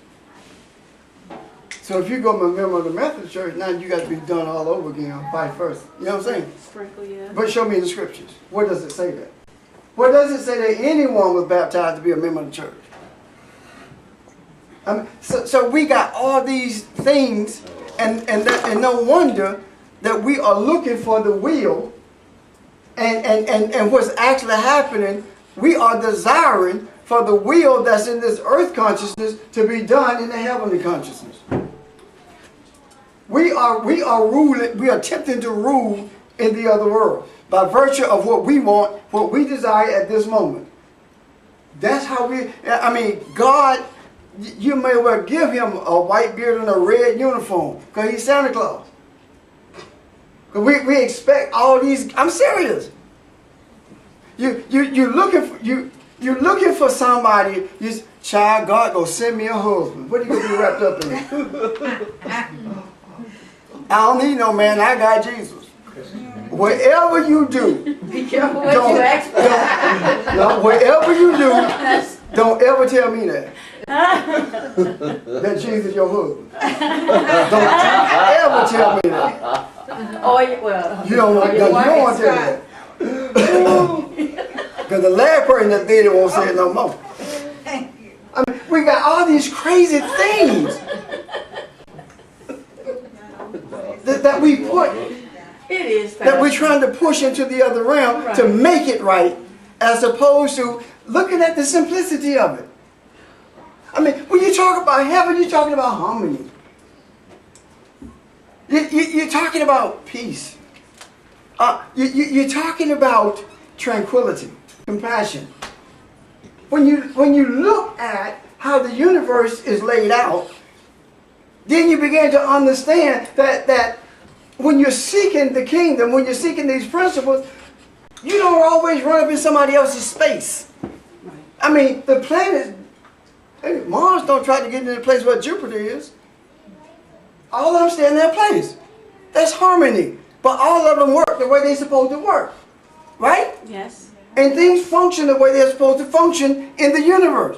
So if you go a member of the Methodist church, now you got to be done all over again, vice versa. You know what I'm saying? Sprinkle, yeah. But show me in the scriptures. Where does it say that? Where does it say that anyone was baptized to be a member of the church? I mean, so we got all these things, and no wonder that we are looking for the will, and what's actually happening, we are desiring for the will that's in this earth consciousness to be done in the heavenly consciousness. We are ruling, we are attempting to rule in the other world by virtue of what we want, what we desire at this moment. That's how I mean, God, you may well give him a white beard and a red uniform because he's Santa Claus. Because we expect all these, I'm serious. You're looking for somebody, child, God go send me a husband. What are you going to be wrapped up in? I don't need no man, I got Jesus. Whatever you do, Be careful what you ask for. no, whatever you do, don't ever tell me that. That Jesus is your husband. Don't ever tell me that. Oh, well. You don't want to tell me that. Because the last person that did it won't say it no more. I mean, we got all these crazy things that we put, It is. that we're trying to push into the other realm to make it right, as opposed to looking at the simplicity of it. I mean, when you talk about heaven, you're talking about harmony. You're talking about peace. You're talking about tranquility, compassion. When you look at how the universe is laid out, then you begin to understand that when you're seeking the kingdom, when you're seeking these principles, you don't always run up in somebody else's space. I mean, the planets, Mars don't try to get into the place where Jupiter is. All of them stay in their place. That's harmony. But all of them work the way they're supposed to work. Right? Yes. And things function the way they're supposed to function in the universe.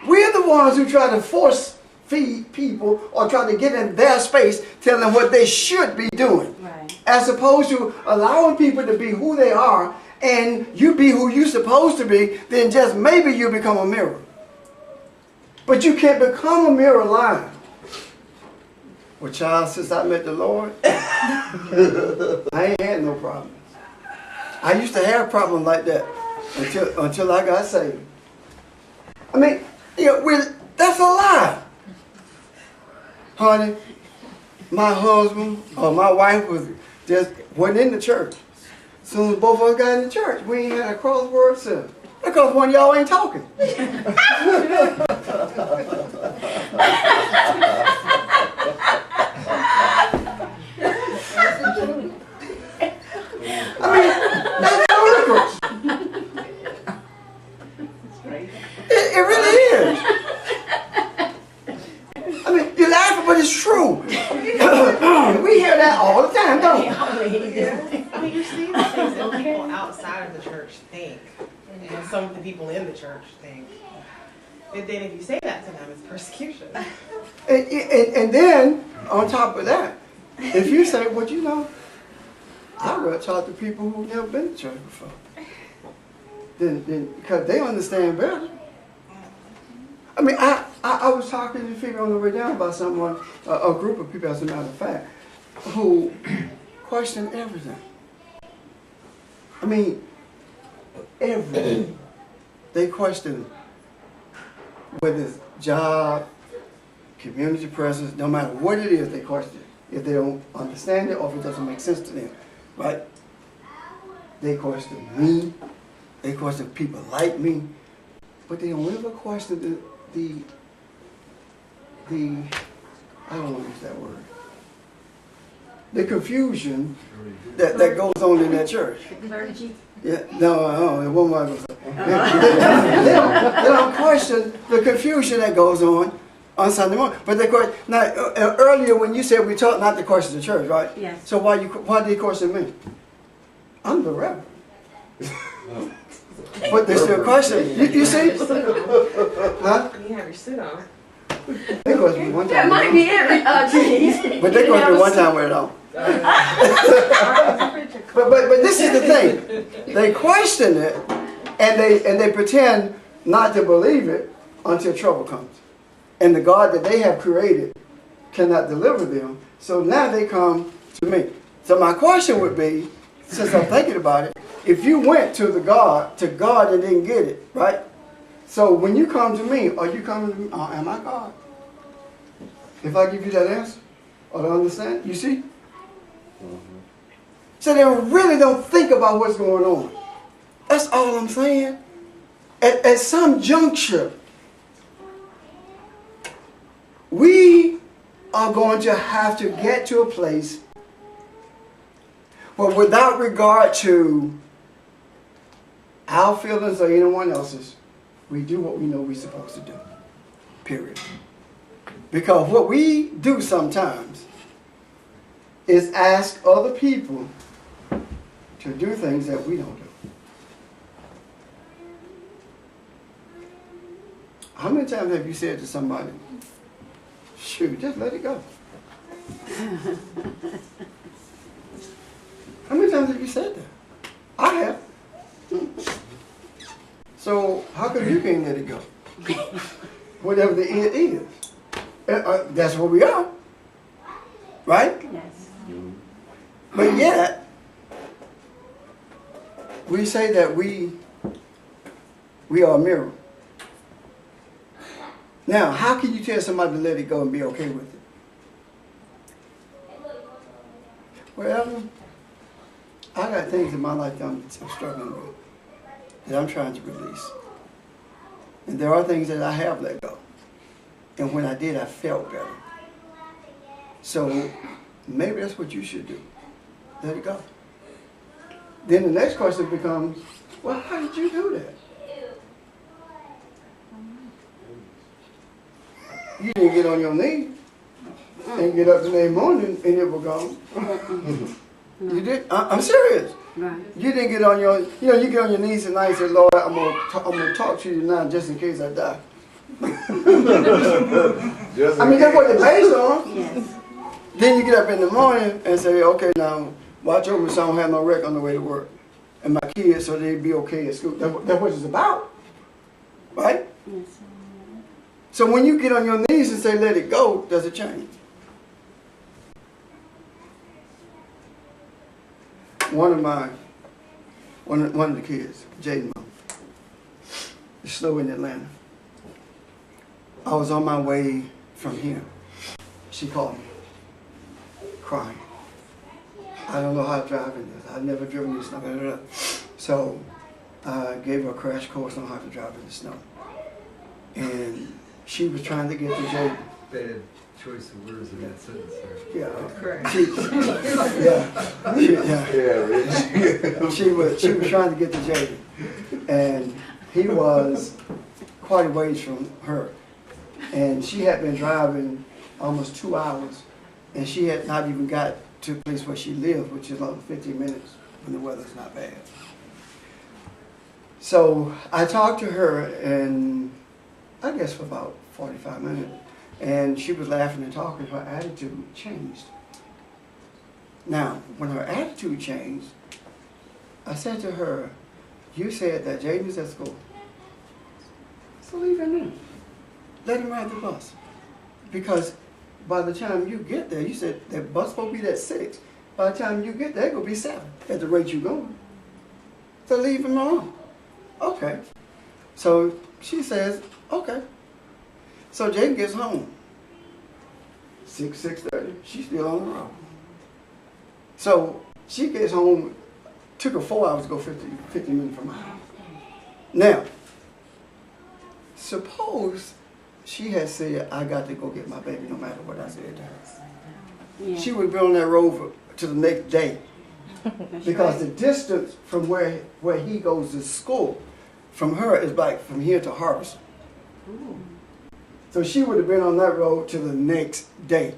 We're the ones who try to force feed people or try to get in their space, tell them what they should be doing. Right. As opposed to allowing people to be who they are, and you be who you're supposed to be, then just maybe you become a mirror. But you can't become a mirror lying. Well, child, since I met the Lord, I ain't had no problems. I used to have problems like that until I got saved. I mean, you know, that's a lie. Honey, my husband or my wife wasn't in the church. As soon as both of us got in the church, we ain't had a crossword set. Because one of y'all ain't talking. I mean, that's ludicrous. It really is. I mean, you're laughing, but it's true. We hear that all the time, don't we? I mean, you're seeing the things that people outside of the church think, and some of the people in the church think. And then if you say that to them, it's persecution. And then, on top of that, if you say, well, you know, I'd rather talk to people who've never been to church before. Then because they understand better. I mean, I was talking to people on the way down about someone, a group of people, as a matter of fact, who question everything. I mean, everything. They question whether it's job, community presence, no matter what it is, they question it. If they don't understand it or if it doesn't make sense to them, right? They question me. They question people like me. But they don't ever question the I don't want to use that word. The confusion that goes on in that church. Clergy? Yeah, no, it won't matter. They don't question the confusion that goes on Sunday morning. But they question, now, earlier when you said we taught not to question the church, right? Yes. So why did they question me? I'm the reverend. But they still question. You see? Huh? You have your suit on. They questioned me one time. That might be it, geez. But they questioned me one time with it on. But this is the thing. They question it and they pretend not to believe it until trouble comes. And the God that they have created cannot deliver them. So now they come to me. So my question would be, since I'm thinking about it, if you went to God and didn't get it, right? So when you come to me, are you coming to me? Am I God? If I give you that answer or to understand, you see? So they really don't think about what's going on. That's all I'm saying. At some juncture, we are going to have to get to a place where, without regard to our feelings or anyone else's, we do what we know we're supposed to do. Period. Because what we do sometimes is ask other people to do things that we don't do. How many times have you said to somebody, shoot, just let it go? How many times have you said that? I have. So how come you can't let it go? Whatever the it is. That's what we are. Right? Yes. But yet, we say that we are a mirror. Now, how can you tell somebody to let it go and be okay with it? Well, I got things in my life that I'm struggling with, that I'm trying to release. And there are things that I have let go. And when I did, I felt better. So maybe that's what you should do. Let it go. Then the next question becomes, well, how did you do that? You didn't get on your knee and get up the next morning and it was gone. You did? I'm serious. Right. You didn't get on your, you get on your knees at night and say, Lord, I'm gonna talk to you tonight just in case I die. I mean, that's what it's based on. Yes. Then you get up in the morning and say, okay, now watch over so I don't have no wreck on the way to work. And my kids, so they'd be okay at school. That's what it's about. Right? Yes. So when you get on your knees and say, let it go, does it change? One of the kids, Jaden, is slow in Atlanta. I was on my way from here. She called me, crying. I don't know how to drive in this. I've never driven in the snow. So I gave her a crash course on how to drive in the snow. And she was trying to get to Jaden. Bad choice of words in that sentence there. Yeah. Correct. She was trying to get to Jaden. And he was quite a ways from her. And she had been driving almost 2 hours. And she had not even got to the place where she lived, which is another 15 minutes when the weather's not bad. So I talked to her, and I guess for about 45 minutes. And she was laughing and talking. Her attitude changed. Now, when her attitude changed, I said to her, you said that Jaden is at school. So leave him in. let him ride the bus. Because by the time you get there, you said that bus will be at 6. By the time you get there, it's going to be 7 at the rate you're going. So leave him alone. Okay. So she says, okay. So Jaden gets home. 6:30. She's still on the road. So she gets home. Took her 4 hours to go 50 minutes from her house. Now, suppose she had said, I got to go get my baby no matter what I said to her. Yeah. She would be on that road to the next day. That's Because right. the distance from where he goes to school, from her is like from here to Harvest. Ooh. So she would have been on that road to the next day.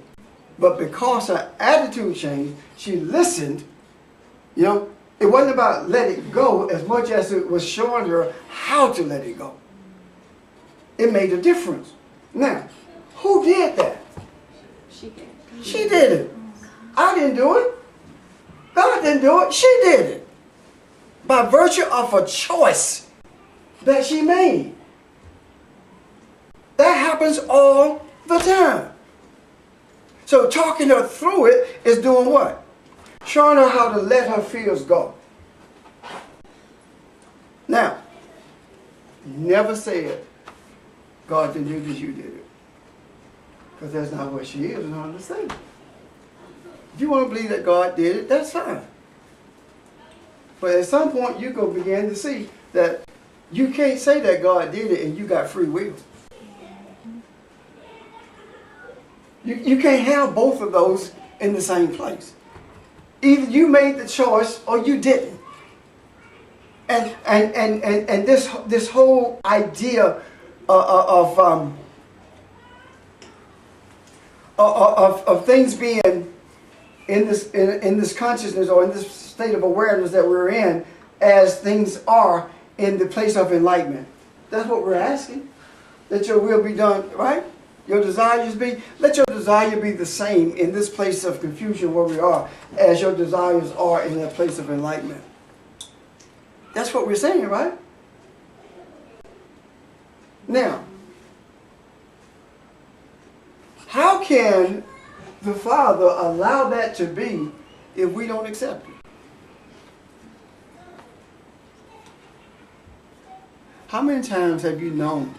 But because her attitude changed, she listened. You know, it wasn't about let it go as much as it was showing her how to let it go. It made a difference. Now, who did that? She did. She did it. I didn't do it. God didn't do it. She did it. By virtue of a choice that she made. That happens all the time. So talking her through it is doing what? Showing her how to let her fears go. Now, never said, God didn't do this, you did it. Because that's not what she is and I understand. If you want to believe that God did it, that's fine. But at some point, you're going to begin to see that you can't say that God did it and you got free will. You can't have both of those in the same place. Either you made the choice or you didn't. And this whole idea of things being in this consciousness or in this state of awareness that we're in as things are in the place of enlightenment. That's what we're asking. That your will be done, right? Your desires be, let your desire be the same in this place of confusion where we are as your desires are in that place of enlightenment. That's what we're saying, right? Now, how can the Father allow that to be if we don't accept it? How many times have you known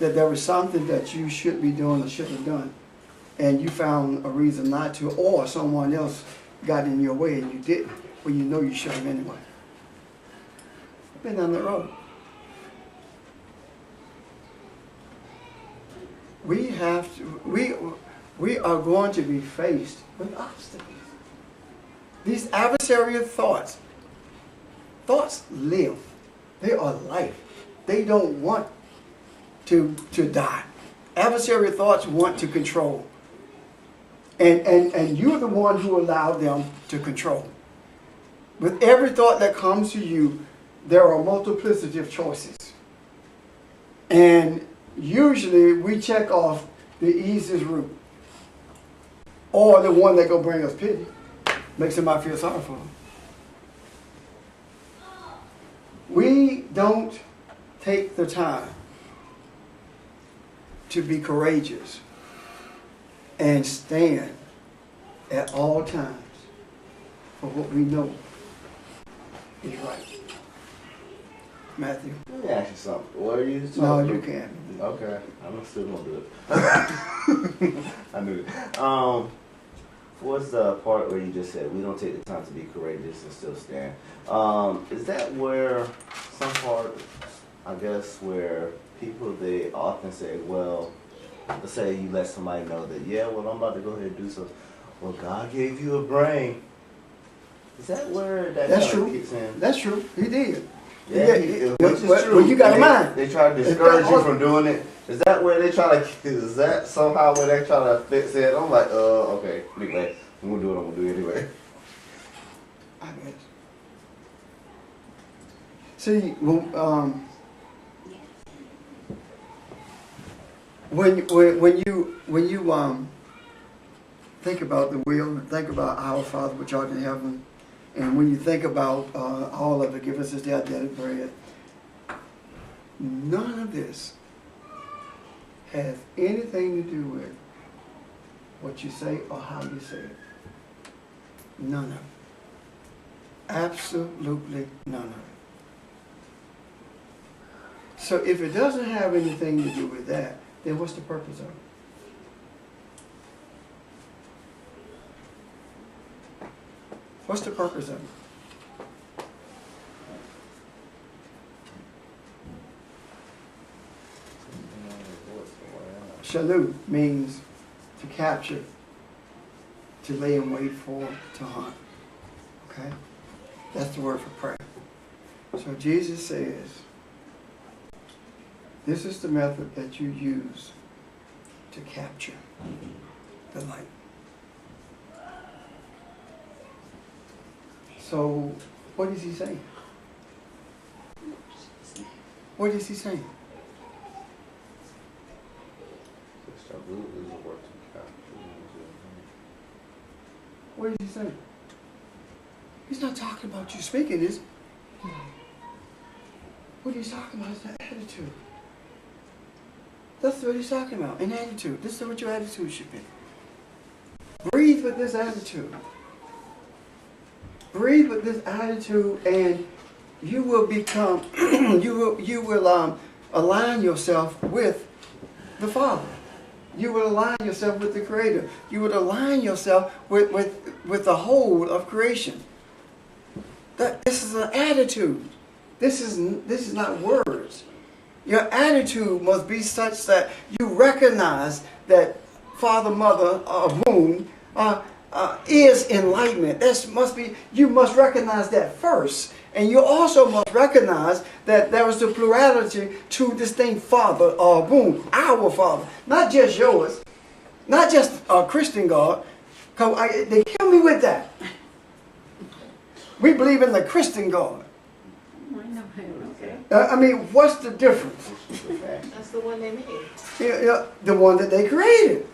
that there was something that you should be doing or should have done, and you found a reason not to, or someone else got in your way and you didn't, well, you know you should have anyway? I've been down that road. We have to, we are going to be faced with obstacles. These adversarial thoughts live. They are life. They don't want to die. Adversarial thoughts want to control. And you're the one who allowed them to control. With every thought that comes to you, there are a multiplicity of choices. And usually we check off the easiest route. Or the one that go bring us pity. Make somebody feel sorry for them. We don't take the time to be courageous and stand at all times for what we know is right. Matthew? Let me ask you something. What are you talking No, about? you can't. Okay, I'm still gonna do it. I knew it. What's the part where you just said we don't take the time to be courageous and still stand? Is that where some part, I guess, where people, they often say, well, let's say you let somebody know that, yeah, well, I'm about to go ahead and do something. Well, God gave you a brain. Is that where that That's kind of true. kicks in? That's true. He did. Yeah, which is true. Well, you got a They- mind. They try to discourage you from doing it. Is that where they try to? Is that somehow where they try to fix it? I'm like, okay, anyway, I'm gonna do what I'm gonna do anyway. I guess. See, when you think about the will, think about our Father which art in heaven, and when you think about all of it, give us this day our daily bread. None of this has anything to do with what you say or how you say it. None of it. Absolutely none of it. So if it doesn't have anything to do with that, then what's the purpose of it? What's the purpose of it? Shalu means to capture, to lay in wait for, to hunt. Okay? That's the word for prey. So Jesus says, this is the method that you use to capture the light. So, what is he saying? What is he saying? What is he saying? He's not talking about you speaking this. What he's talking about is the attitude. That's what he's talking about, an attitude. This is what your attitude should be. Breathe with this attitude. Breathe with this attitude, and you will become, you will align yourself with the Father. You will align yourself with the Creator. You will align yourself with the whole of creation. This is an attitude. This is not words. Your attitude must be such that you recognize that Father, Mother, womb is enlightenment. You must recognize that first. And you also must recognize that there is the plurality, two distinct Father, womb, our Father. Not just yours. Not just a Christian God. They kill me with that. We believe in the Christian God. I mean, what's the difference? That's the one they made. The one that they created.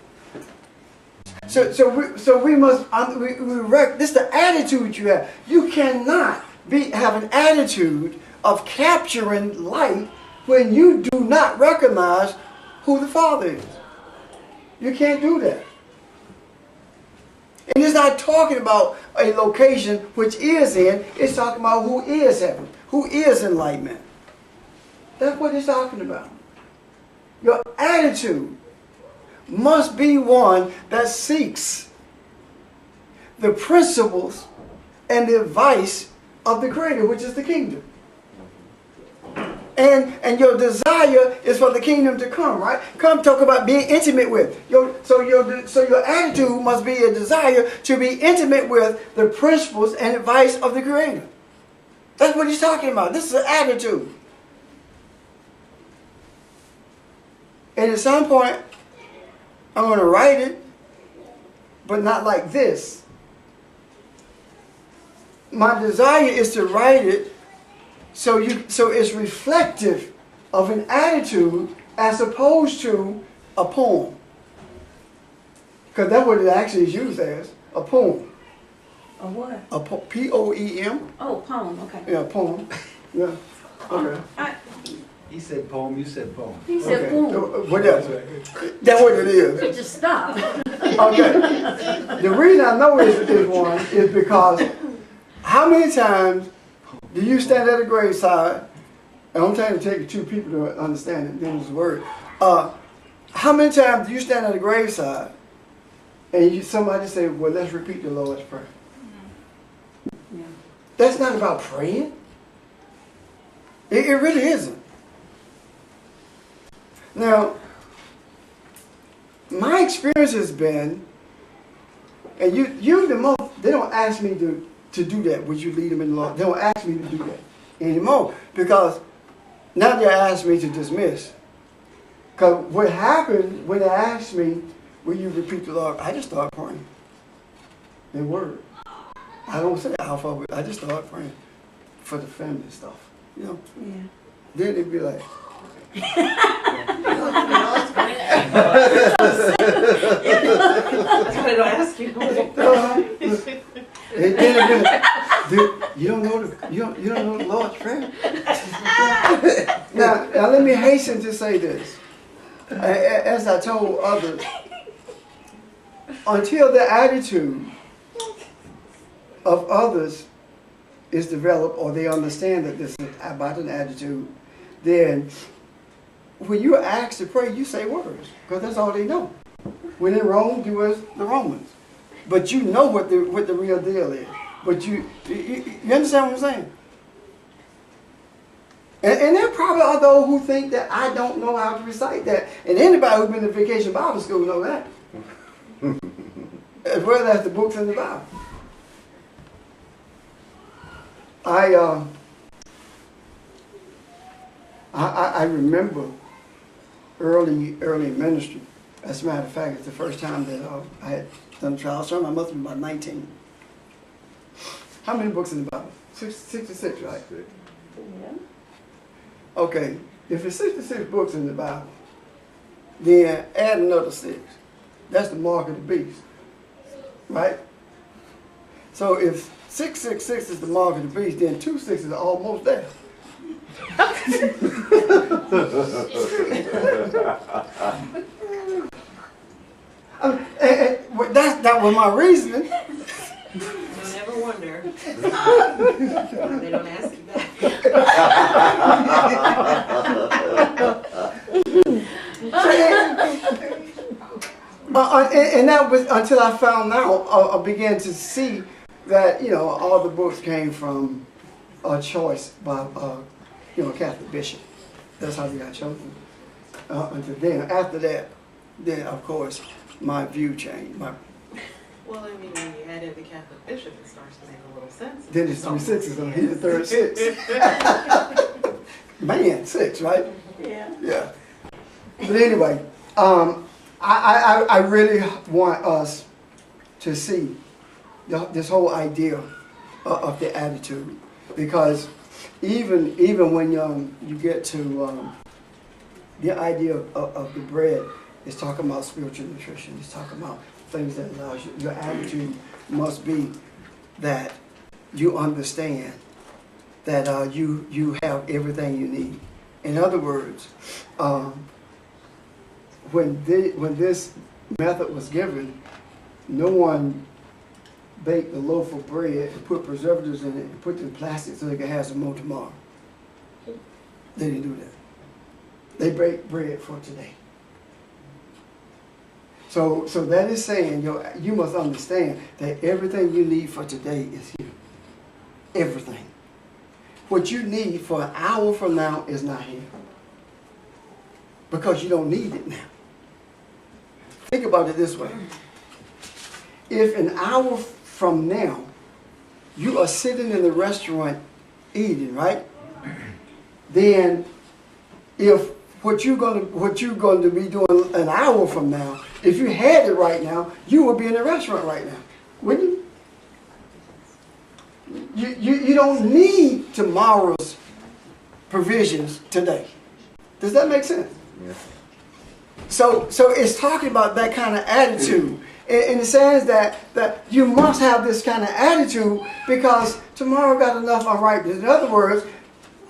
So we must this is the attitude you have. You cannot have an attitude of capturing light when you do not recognize who the Father is. You can't do that. And it's not talking about a location which is in, it's talking about who is heaven, who is enlightenment. That's what it's talking about. Your attitude must be one that seeks the principles and the advice of the Creator, which is the kingdom. And your desire is for the kingdom to come, right? Come talk about being intimate with. So your attitude must be a desire to be intimate with the principles and advice of the Creator. That's what he's talking about. This is an attitude. And at some point, I'm going to write it, but not like this. My desire is to write it so it's reflective of an attitude as opposed to a poem. Because that's what it actually is used as, a poem. A what? A P-O-E-M. Oh, poem, okay. Yeah, poem. Yeah. Okay. He said poem, you said poem. He said Okay. poem. What else? That's what it is. You just stop. Okay. The reason I know it's one is because how many times do you stand at a graveside? And I'm trying to take two people to understand it. Then it's a word. How many times do you stand at a graveside and somebody say, "Well, let's repeat the Lord's Prayer"? Yeah. That's not about praying. It really isn't. Now, my experience has been, and you the most, they don't ask me to do that. Would you lead them in the Lord? They don't ask me to do that anymore because now they ask me to dismiss. Because what happened when they asked me, will you repeat the Lord? I just start praying in word. I don't say alpha, I just start praying for the family stuff. You know? Yeah. Then they'd be like, I don't ask you. You don't know the Lord's Prayer. Now let me hasten to say this. As I told others, until the attitude of others is developed or they understand that this is about an attitude, then when you're asked to pray, you say words, because that's all they know. When in Rome, do as the Romans. But you know what the real deal is. But you understand what I'm saying? And there probably are those who think that I don't know how to recite that. And anybody who's been to Vacation Bible School know that. As well as the books in the Bible. I remember early ministry. As a matter of fact, it's the first time that I had done a trial sermon. I must have been about 19. How many books in the Bible? 66, right? Yeah. Okay, if it's 66 books in the Bible, then add another 6. That's the mark of the beast, right? So if 666 is the mark of the beast, then 2 6s are almost there. That was my reasoning. Don't ever wonder. They don't ask you that. And that was until I found out, I began to see that, all the books came from a choice by, a Catholic bishop. That's how they got chosen. Until then, after that, then of course, my view changed. Well, I mean, when you add in the Catholic bishop, it starts to make a little sense. Then it's 3 6s, so he's the third 6. Man, 6, right? Yeah. Yeah. But anyway, I really want us to see this whole idea of the attitude, because even when you get to the idea of the bread, it's talking about spiritual nutrition. It's talking about things that allows you. Your attitude must be that you understand that you have everything you need. In other words, when this method was given, no one baked a loaf of bread and put preservatives in it and put it in plastic so they could have some more tomorrow. They didn't do that. They baked bread for today. So that is saying you must understand that everything you need for today is here. Everything. What you need for an hour from now is not here. Because you don't need it now. Think about it this way. If an hour from now you are sitting in the restaurant eating, right? Then if what you're going to be doing an hour from now, if you had it right now, you would be in the restaurant right now, wouldn't you? You don't need tomorrow's provisions today. Does that make sense? Yeah. So it's talking about that kind of attitude in the sense that you must have this kind of attitude because tomorrow got enough unripeness. In other words,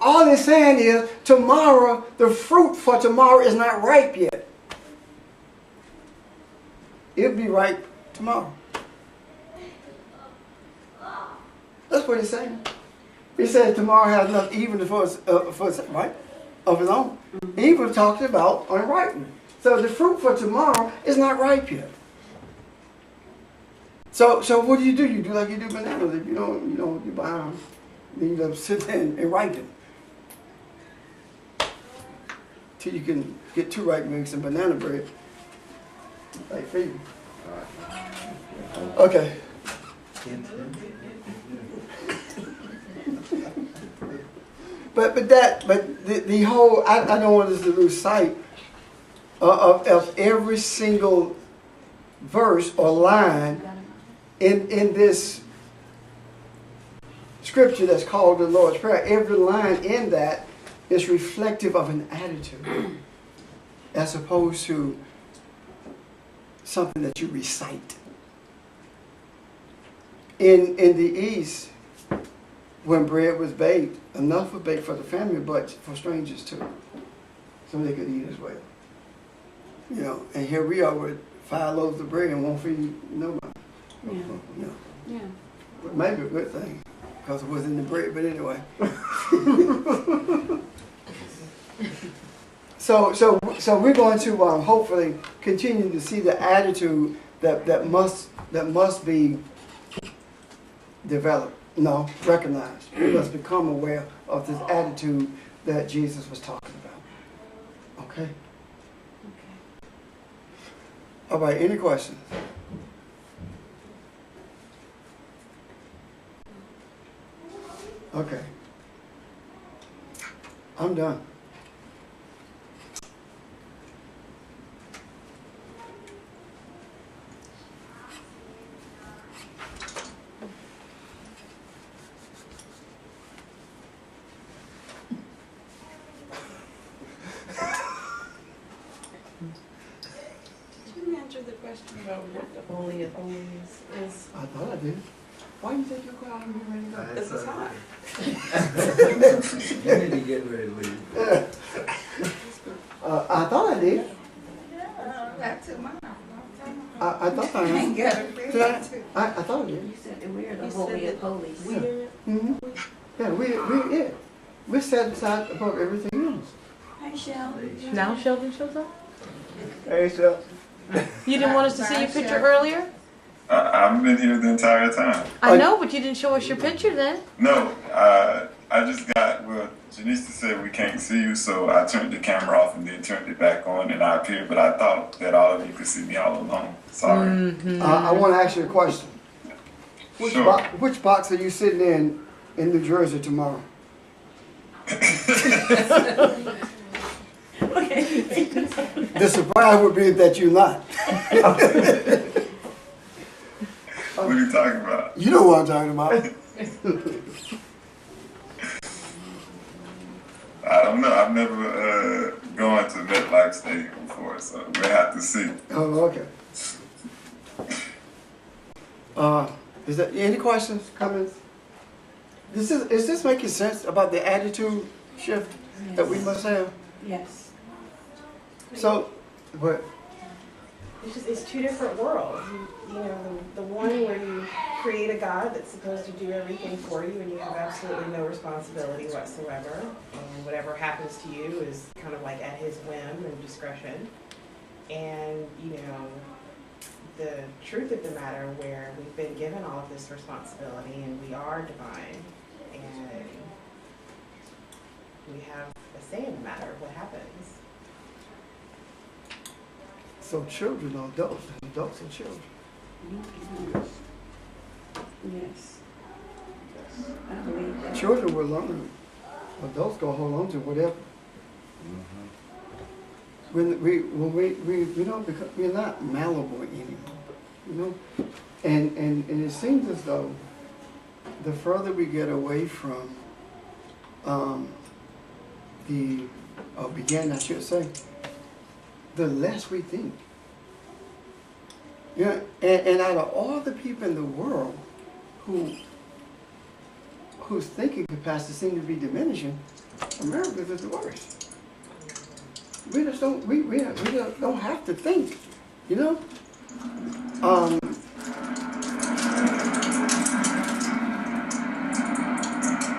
all it's saying is tomorrow, the fruit for tomorrow is not ripe yet. It'll be ripe tomorrow. That's what he's saying. He says tomorrow has enough even for its right of its own. Even talks about unripeness. So the fruit for tomorrow is not ripe yet. So what do? You do like you do bananas. If you buy them, then you sit there and ripen. Till you can get 2 ripe make some banana bread. Like feed. Okay. But the whole I don't want us to lose sight of every single verse or line in this scripture that's called the Lord's Prayer. Every line in that is reflective of an attitude as opposed to something that you recite. In the East, when bread was baked, enough was baked for the family, but for strangers too, so they could eat as well. You know, and here we are with 5 loaves of bread and won't feed nobody. Yeah. You know, Yeah. but maybe a good thing because it was in the bread. But anyway. So we're going to hopefully continue to see the attitude that must be developed. No, recognized. We must become aware of this attitude that Jesus was talking about. Okay. All right. Any questions? Okay. I'm done. Did you answer the question about what the Holy of Holies is? I thought I did. Why do you think you're quiet when you're ready to go? Because it's hot. You need to get ready to leave. I thought I did. Back to mine. I thought I did. Did I thought I did. You said that we're the You Holy said of Holies. Mm-hmm. Yeah, we're set aside above everything else. Hi, Shell. Now Sheldon shows up? Hey, Shel. You didn't want us to see your picture earlier? I've been here the entire time. I know, but you didn't show us your picture then. No, I just got, well, Janista said we can't see you, so I turned the camera off and then turned it back on and I appeared, but I thought that all of you could see me all along. Sorry. I want to ask you a question. Sure. Which box are you sitting in New Jersey tomorrow? The surprise would be that you're not. What are you talking about? You know what I'm talking about. I don't know. I've never gone to MetLife Stadium before, so we'll have to see. Oh, okay. Is there any questions, comments? Is this making sense about the attitude shift that we must have? Yes. So, what? It's two different worlds. You know, the one where you create a God that's supposed to do everything for you and you have absolutely no responsibility whatsoever. And whatever happens to you is kind of like at his whim and discretion. And, you know, the truth of the matter where we've been given all of this responsibility and we are divine and we have a say in the matter of what happens. So children are adults, and adults are children. Yes. I believe that. Children will learn. Adults go hold on to whatever. When we don't become, we're not malleable anymore. You know, and it seems as though the further we get away from I should say, the less we think. Yeah, and out of all the people in the world whose thinking capacity seems to be diminishing, Americans is the worst. We just don't just don't have to think, you know.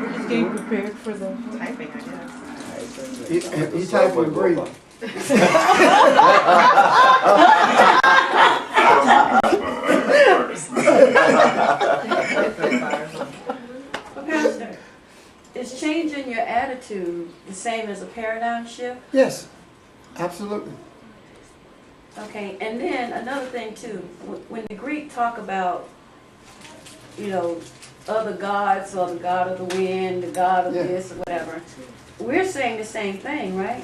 We're just getting prepared for the. Typing, I guess. He typed and breathed. Pastor, is changing your attitude the same as a paradigm shift? Yes, absolutely. Okay, and then another thing too, when the Greek talk about, you know, other gods or the god of the wind, the god of this or whatever, we're saying the same thing, right?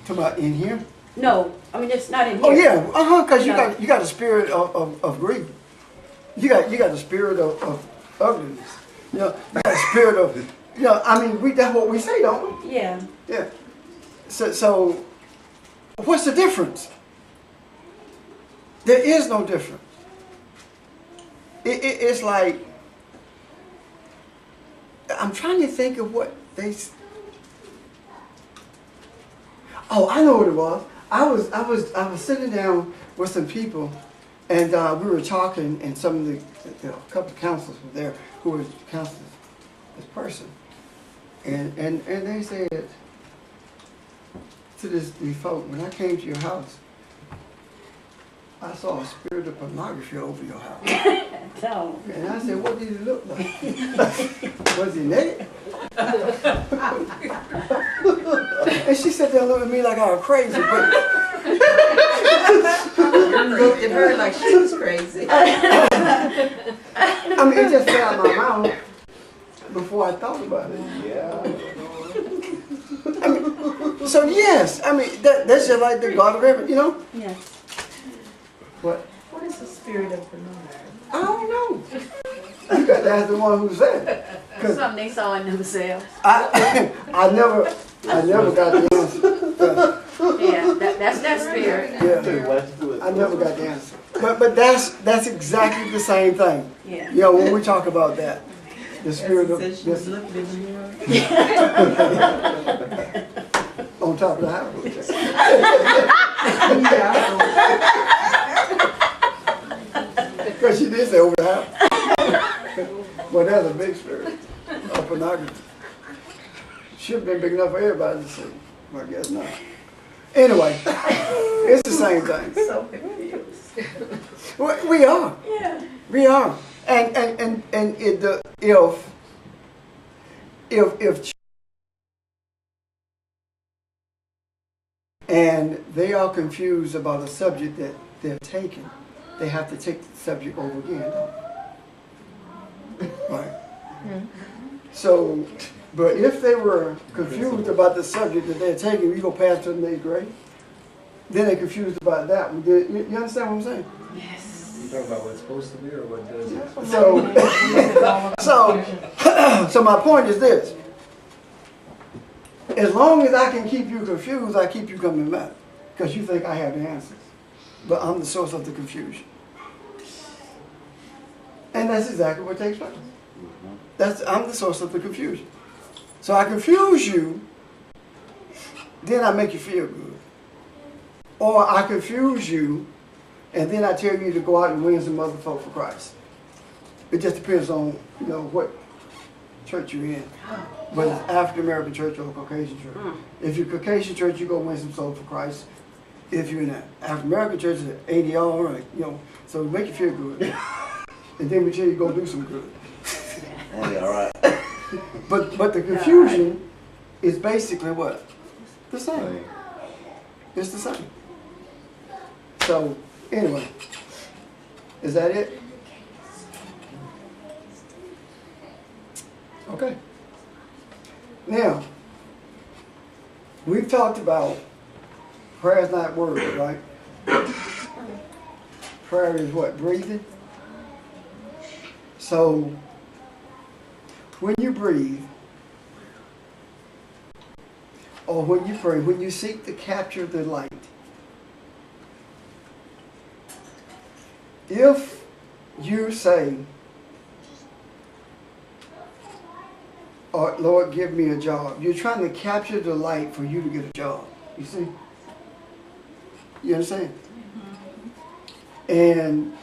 Talking about in here? No, I mean it's not in here. Oh yeah, because you No. got the spirit of greed. You got the spirit of ugliness. You know, you got the spirit of I mean that's what we say, don't we? Yeah. Yeah. So what's the difference? There is no difference. It's like I'm trying to think of what they. Oh, I know what it was. I was sitting down with some people, and we were talking, and some of a couple of counselors were there who were counseling this person, and they said to these folk, when I came to your house, I saw a spirit of pornography over your house. No. And I said, what did he look like? Was he naked? And she sat there and looked at me like I was crazy. But Looked at her like she was crazy. I mean, it just fell out of my mouth before I thought about it. Yeah. So yes, I mean, that's just like the God of everything, you know? Yes. What? What is the spirit of pornography? I don't know. You got to ask the one who said it. 'Cause Something they saw in themselves. I never got the answer. Yeah, that's that spirit. Yeah. I never got the answer. But that's exactly the same thing. Yeah. You know, when we talk about that, the spirit of Said she was this looking in the mirror. on top of the house. Because she did say over the house. But that's a big spirit of pornography. Should have been big enough for everybody to see. But I guess not. Anyway, it's the same thing. So confused. We are. Yeah. We are. And if and they are confused about a subject that they're taking, they have to take the subject over again. Right. So, but if they were confused about the subject that they're taking, we go past to the 8th grade, then they're confused about that one. You understand what I'm saying? Yes. You talking about what's supposed to be or what does it? So my point is this. As long as I can keep you confused, I keep you coming back. Because you think I have the answers. But I'm the source of the confusion. And that's exactly what takes place. I'm the source of the confusion. So I confuse you, then I make you feel good. Or I confuse you, and then I tell you to go out and win some other folk for Christ. It just depends on, what church you're in. Whether it's African American church or Caucasian church. If you're Caucasian church, you go win some souls for Christ. If you're in an African American church, it's ADR, right? So make you feel good. And then we tell you go do some good. Yeah, all right. But the confusion is basically what? The same. It's the same. So anyway, is that it? Okay. Now, we've talked about prayer is not words, right? Prayer is what? Breathing. So, when you breathe, or when you pray, when you seek to capture the light, if you say, Lord, give me a job, you're trying to capture the light for you to get a job. You see? You understand? And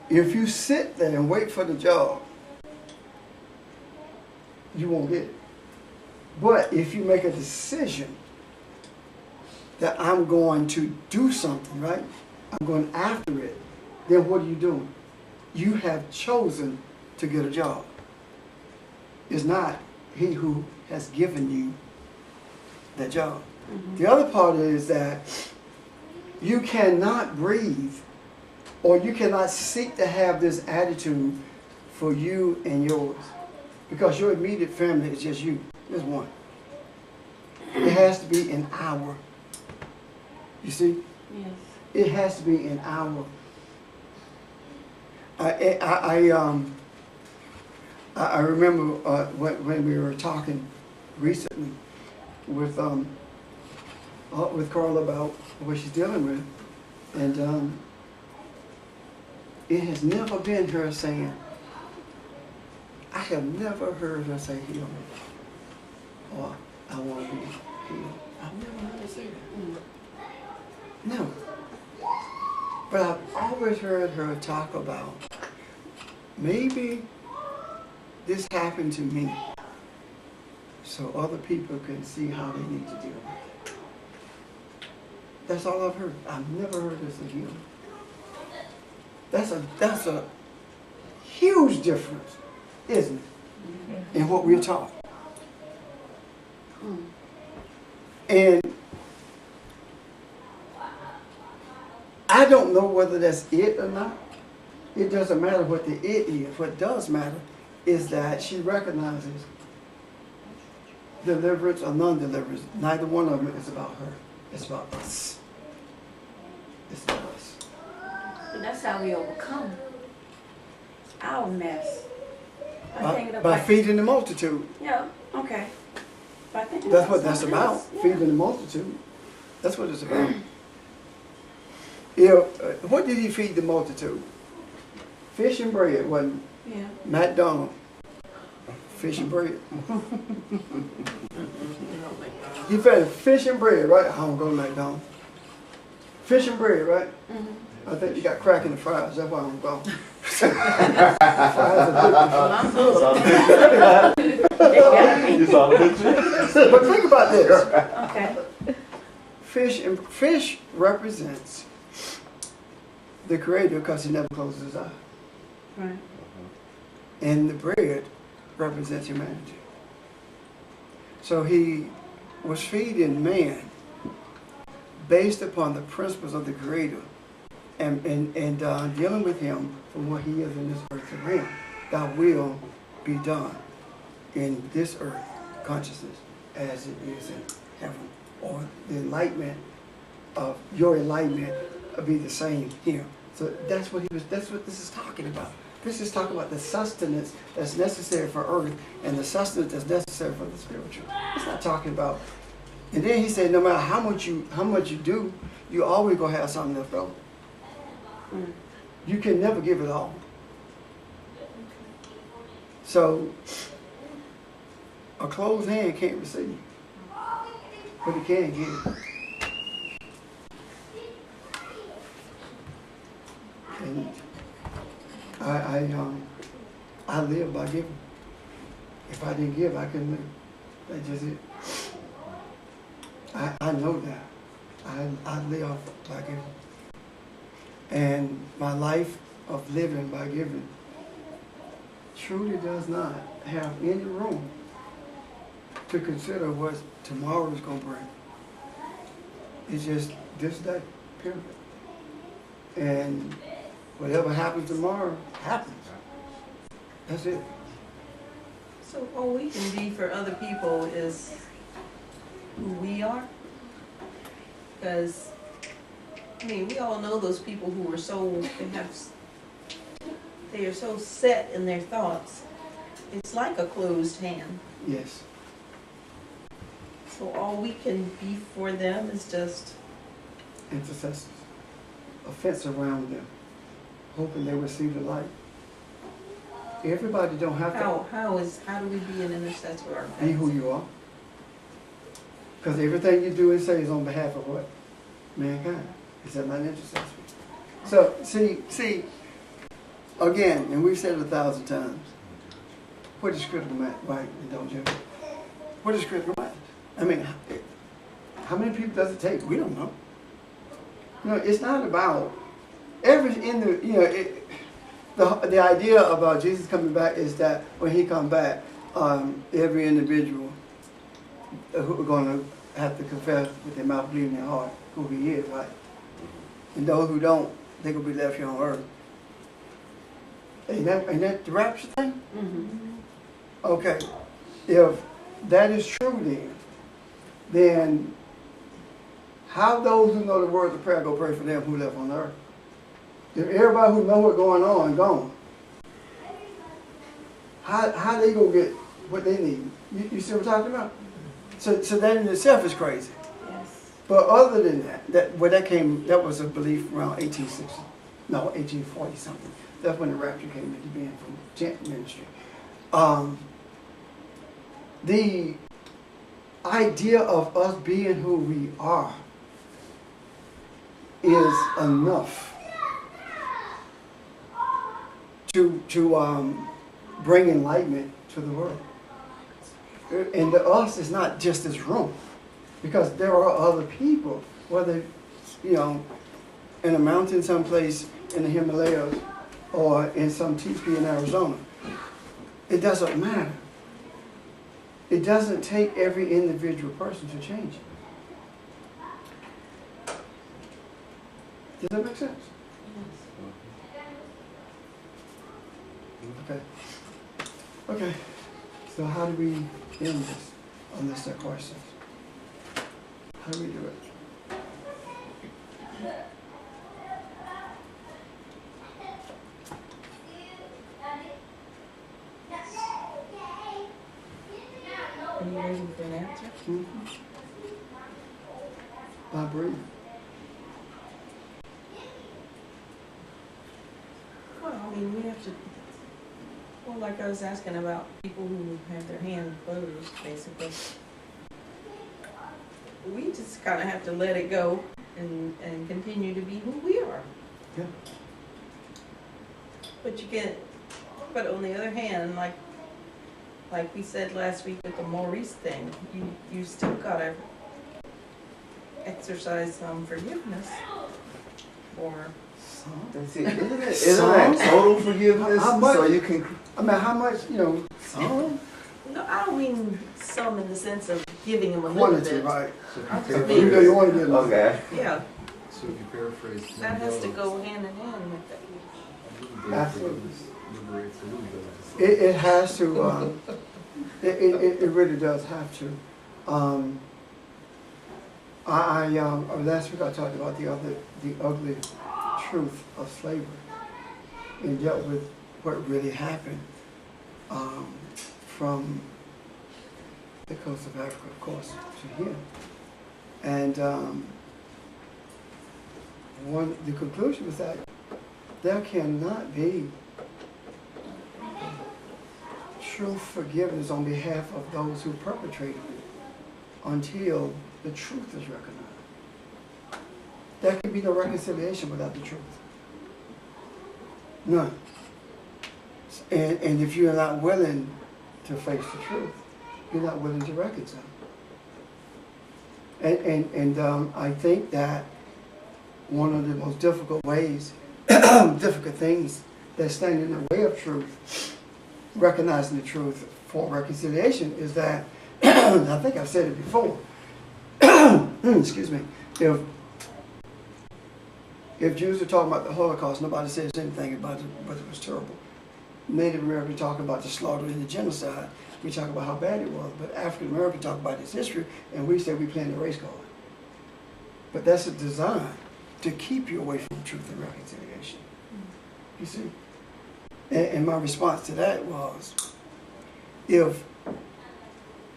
if you sit there and wait for the job, you won't get it. But if you make a decision that I'm going to do something, right? I'm going after it, then what are you doing? You have chosen to get a job. It's not he who has given you that job. The other part is that you cannot breathe or you cannot seek to have this attitude for you and yours because your immediate family is just you. There's one. It has to be an hour. You see? Yes. It has to be an hour. I remember when we were talking recently with Carla about what she's dealing with, and it has never been her saying, I have never heard her say heal me or I want to be healed. I've never heard her say that. No. But I've always heard her talk about maybe this happened to me so other people can see how they need to deal with it. That's all I've heard. I've never heard her say healing. That's a huge difference, isn't it, in what we're taught. And I don't know whether that's it or not. It doesn't matter what the it is. What does matter is that she recognizes deliverance or non-deliverance. Neither one of them is about her. It's about us. It's about us. But that's how we overcome our mess. By feeding the multitude. Yeah, okay. That's what that's about. Yeah. Feeding the multitude. That's what it's about. What did he feed the multitude? Fish and bread, wasn't it? Yeah. McDonald's. Fish and bread. He fed fish and bread, right? I don't go to McDonald's. Fish and bread, right? Mm-hmm. I think you got crack in the fries. That's why I don't go. But think about this. Okay. Fish represents the Creator because he never closes his eye. Right. And the bread represents humanity. So he was feeding man based upon the principles of the Creator and dealing with him from what he is in this earth realm. Thy will be done in this earth consciousness as it is in heaven. Or the enlightenment of your enlightenment will be the same here. So that's what this is talking about. This is talking about the sustenance that's necessary for earth and the sustenance that's necessary for the spiritual. It's not talking about. And then he said, no matter how much you do, you always gonna have something left over. You can never give it all. So a closed hand can't receive, but it can give. And I live by giving. If I didn't give, I couldn't live. That's just it. I know that. I live by giving. And my life of living by giving truly does not have any room to consider what tomorrow is going to bring. It's just this day, period. And whatever happens tomorrow, happens. That's it. So all we can be for other people is who we are. Because, I mean, we all know those people who are they are so set in their thoughts. It's like a closed hand. Yes. So all we can be for them is just intercessors. A fence around them, hoping they will see the light. Everybody don't have to. How do we be an intercessor? Be who you are. Because everything you do and say is on behalf of what? Mankind. Is that not intercessory? So, see, again, and we've said it 1,000 times, what is critical mass? Right, and don't judge. What is critical mass? I mean, how many people does it take? We don't know. It's not about the idea about Jesus coming back is that when he comes back, every individual who are going to have to confess with their mouth, believe in their heart who he is, right? And those who don't, they're going to be left here on earth. Ain't that the rapture thing? Mm-hmm. Okay. If that is true then how those who know the words of prayer go pray for them who left on earth? If everybody who know what's going on gone, how they gonna get what they need? You see what I'm talking about? So that in itself is crazy. Yes. But other than that was a belief around 1840 something. That's when the rapture came into being from tent ministry. idea of us being who we are is enough to bring enlightenment to the world. And the us is not just this room, because there are other people, whether, you know, in a mountain someplace in the Himalayas or in some teepee in Arizona. It doesn't matter. It doesn't take every individual person to change. Does that make sense? Okay. Okay. So how do we end this, unless there are questions? How do we do it? Are you waiting for an answer? Mm-hmm. By breathing. Well, I mean, we have to, well, like I was asking about people who have their hand closed, basically. We just kind of have to let it go and continue to be who we are. Yeah. But you can't, but on the other hand, like we said last week with the Maurice thing, you still gotta exercise some forgiveness for. That's it. Isn't that total forgiveness? How much? So you can. I mean, how much, you know, some? No, I don't mean some in the sense of giving him a little Quantity, bit. right? So if I you just paraphrase, mean- You know, you want to get Okay. Yeah, so if you paraphrase that has to Mandela's go hand in hand with that. Absolutely. liberates the little bit. It has to, it really does have to. Last week I talked about the ugly truth of slavery and dealt with what really happened from the coast of Africa, of course, to here. And the conclusion was that there cannot be true forgiveness on behalf of those who perpetrated it until the truth is recognized. There can be no reconciliation without the truth. None. And if you're not willing to face the truth, you're not willing to reconcile. And I think that one of the most difficult ways, difficult things that stand in the way of truth, recognizing the truth for reconciliation, is that, I think I've said it before, excuse me, if Jews are talking about the Holocaust, nobody says anything about it, but it was terrible. Native American talk about the slaughter and the genocide, we talk about how bad it was, but African American talk about its history, and we say we playing the race card. But that's a design to keep you away from truth and reconciliation. You see? And my response to that was, if,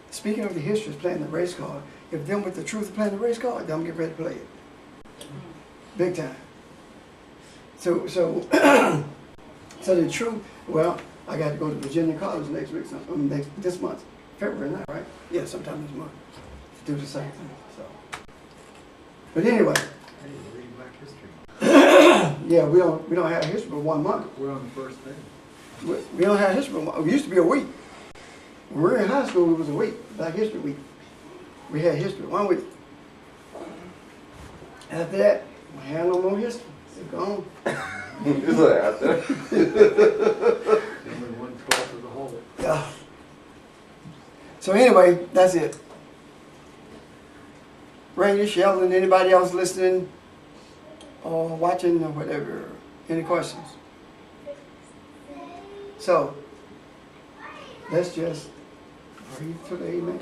speaking of the history is playing the race card, if them with the truth are playing the race card, them get ready to play it. Big time. So the truth, well, I got to go to Virginia College next week, this month, February 9th, right? Yeah, sometime this month, to do the same thing, so. But anyway. Hey, we're reading Black History. Yeah, we don't have history but 1 month. We're on the first thing. We don't have history, but it used to be a week. When we were in high school, it was a week, Black History Week. We had history 1 week. After that, we had no more history. It's gone. It's like out there. Only 1/12 of the whole. Yeah. So anyway, that's it. Rainy, Sheldon, anybody else listening or watching or whatever? Any questions? So, let's just breathe to the amen.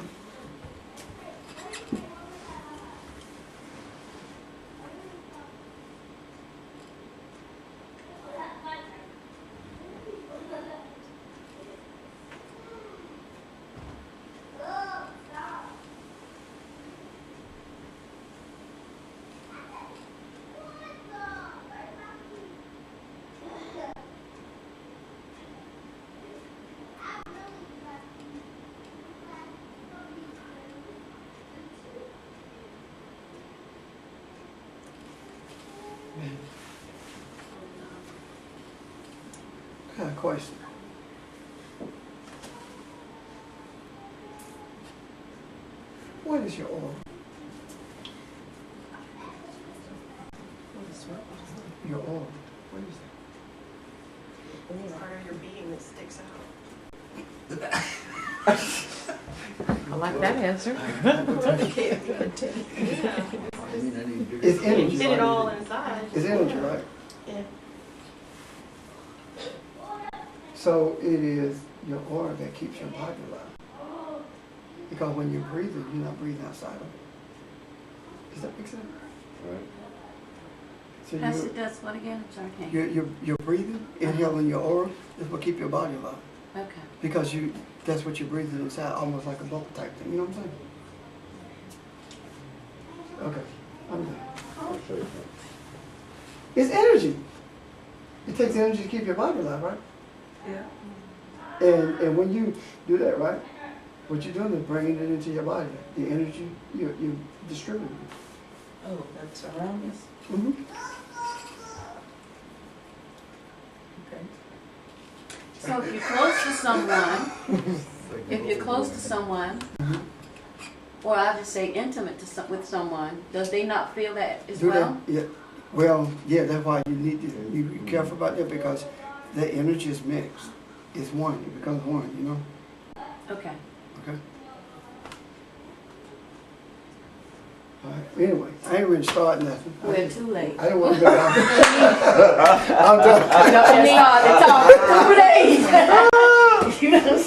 I got a question. What is your aura? Your aura. What is that? Part of your being that sticks out. I like that answer. It's energy. You did it all inside. It's energy, right? Yeah. So it is your aura that keeps your body alive. Because when you're breathing, you're not breathing outside of it. Does that make sense? Right. So Pastor, that's what again? I'm sorry, I can't. you're breathing, inhaling your aura, is what keep your body alive. Okay. Because that's what you're breathing inside, almost like a bubble type thing. You know what I'm saying? Okay, I'm done. I'll show you. It's energy. It takes energy to keep your body alive, right? Yeah. And when you do that, right, what you're doing is bringing it into your body. The energy you're distributing. Oh, that's around us. Mm-hmm. Okay. So if you're close to someone, or I'll just say intimate with someone, does they not feel that as Do well? that? Yeah. Well, yeah. That's why you need to be careful about that because the energy is mixed. It's one. It becomes one. You know. Okay. Okay. All right. Anyway, I ain't really starting nothing. We're too late. I don't want to go down. I'm done. It's all 2 days.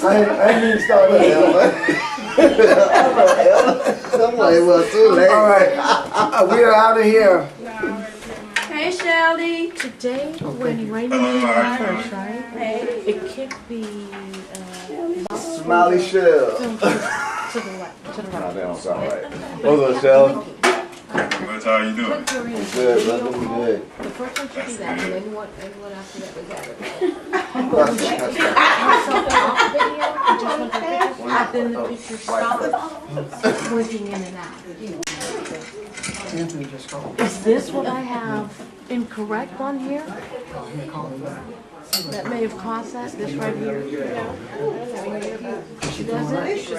I ain't even started nothing. Somebody was too late. All right. We are out of here. Hey, Shelly. Today, when Rainy Hello, made how are you first, doing? right? Hey. It kicked the Smiley shell. to the left, to the Nah, right. that don't sound right. What's up, Shell? What y'all you doing? Click your in. Good, brother. We good. The first one should be that, and anyone after that was that. Then the picture stopped blinking in and out. Anthony just called. Is this what I have incorrect on here? Oh, he called me back. That may have caused that, this right here? Does it?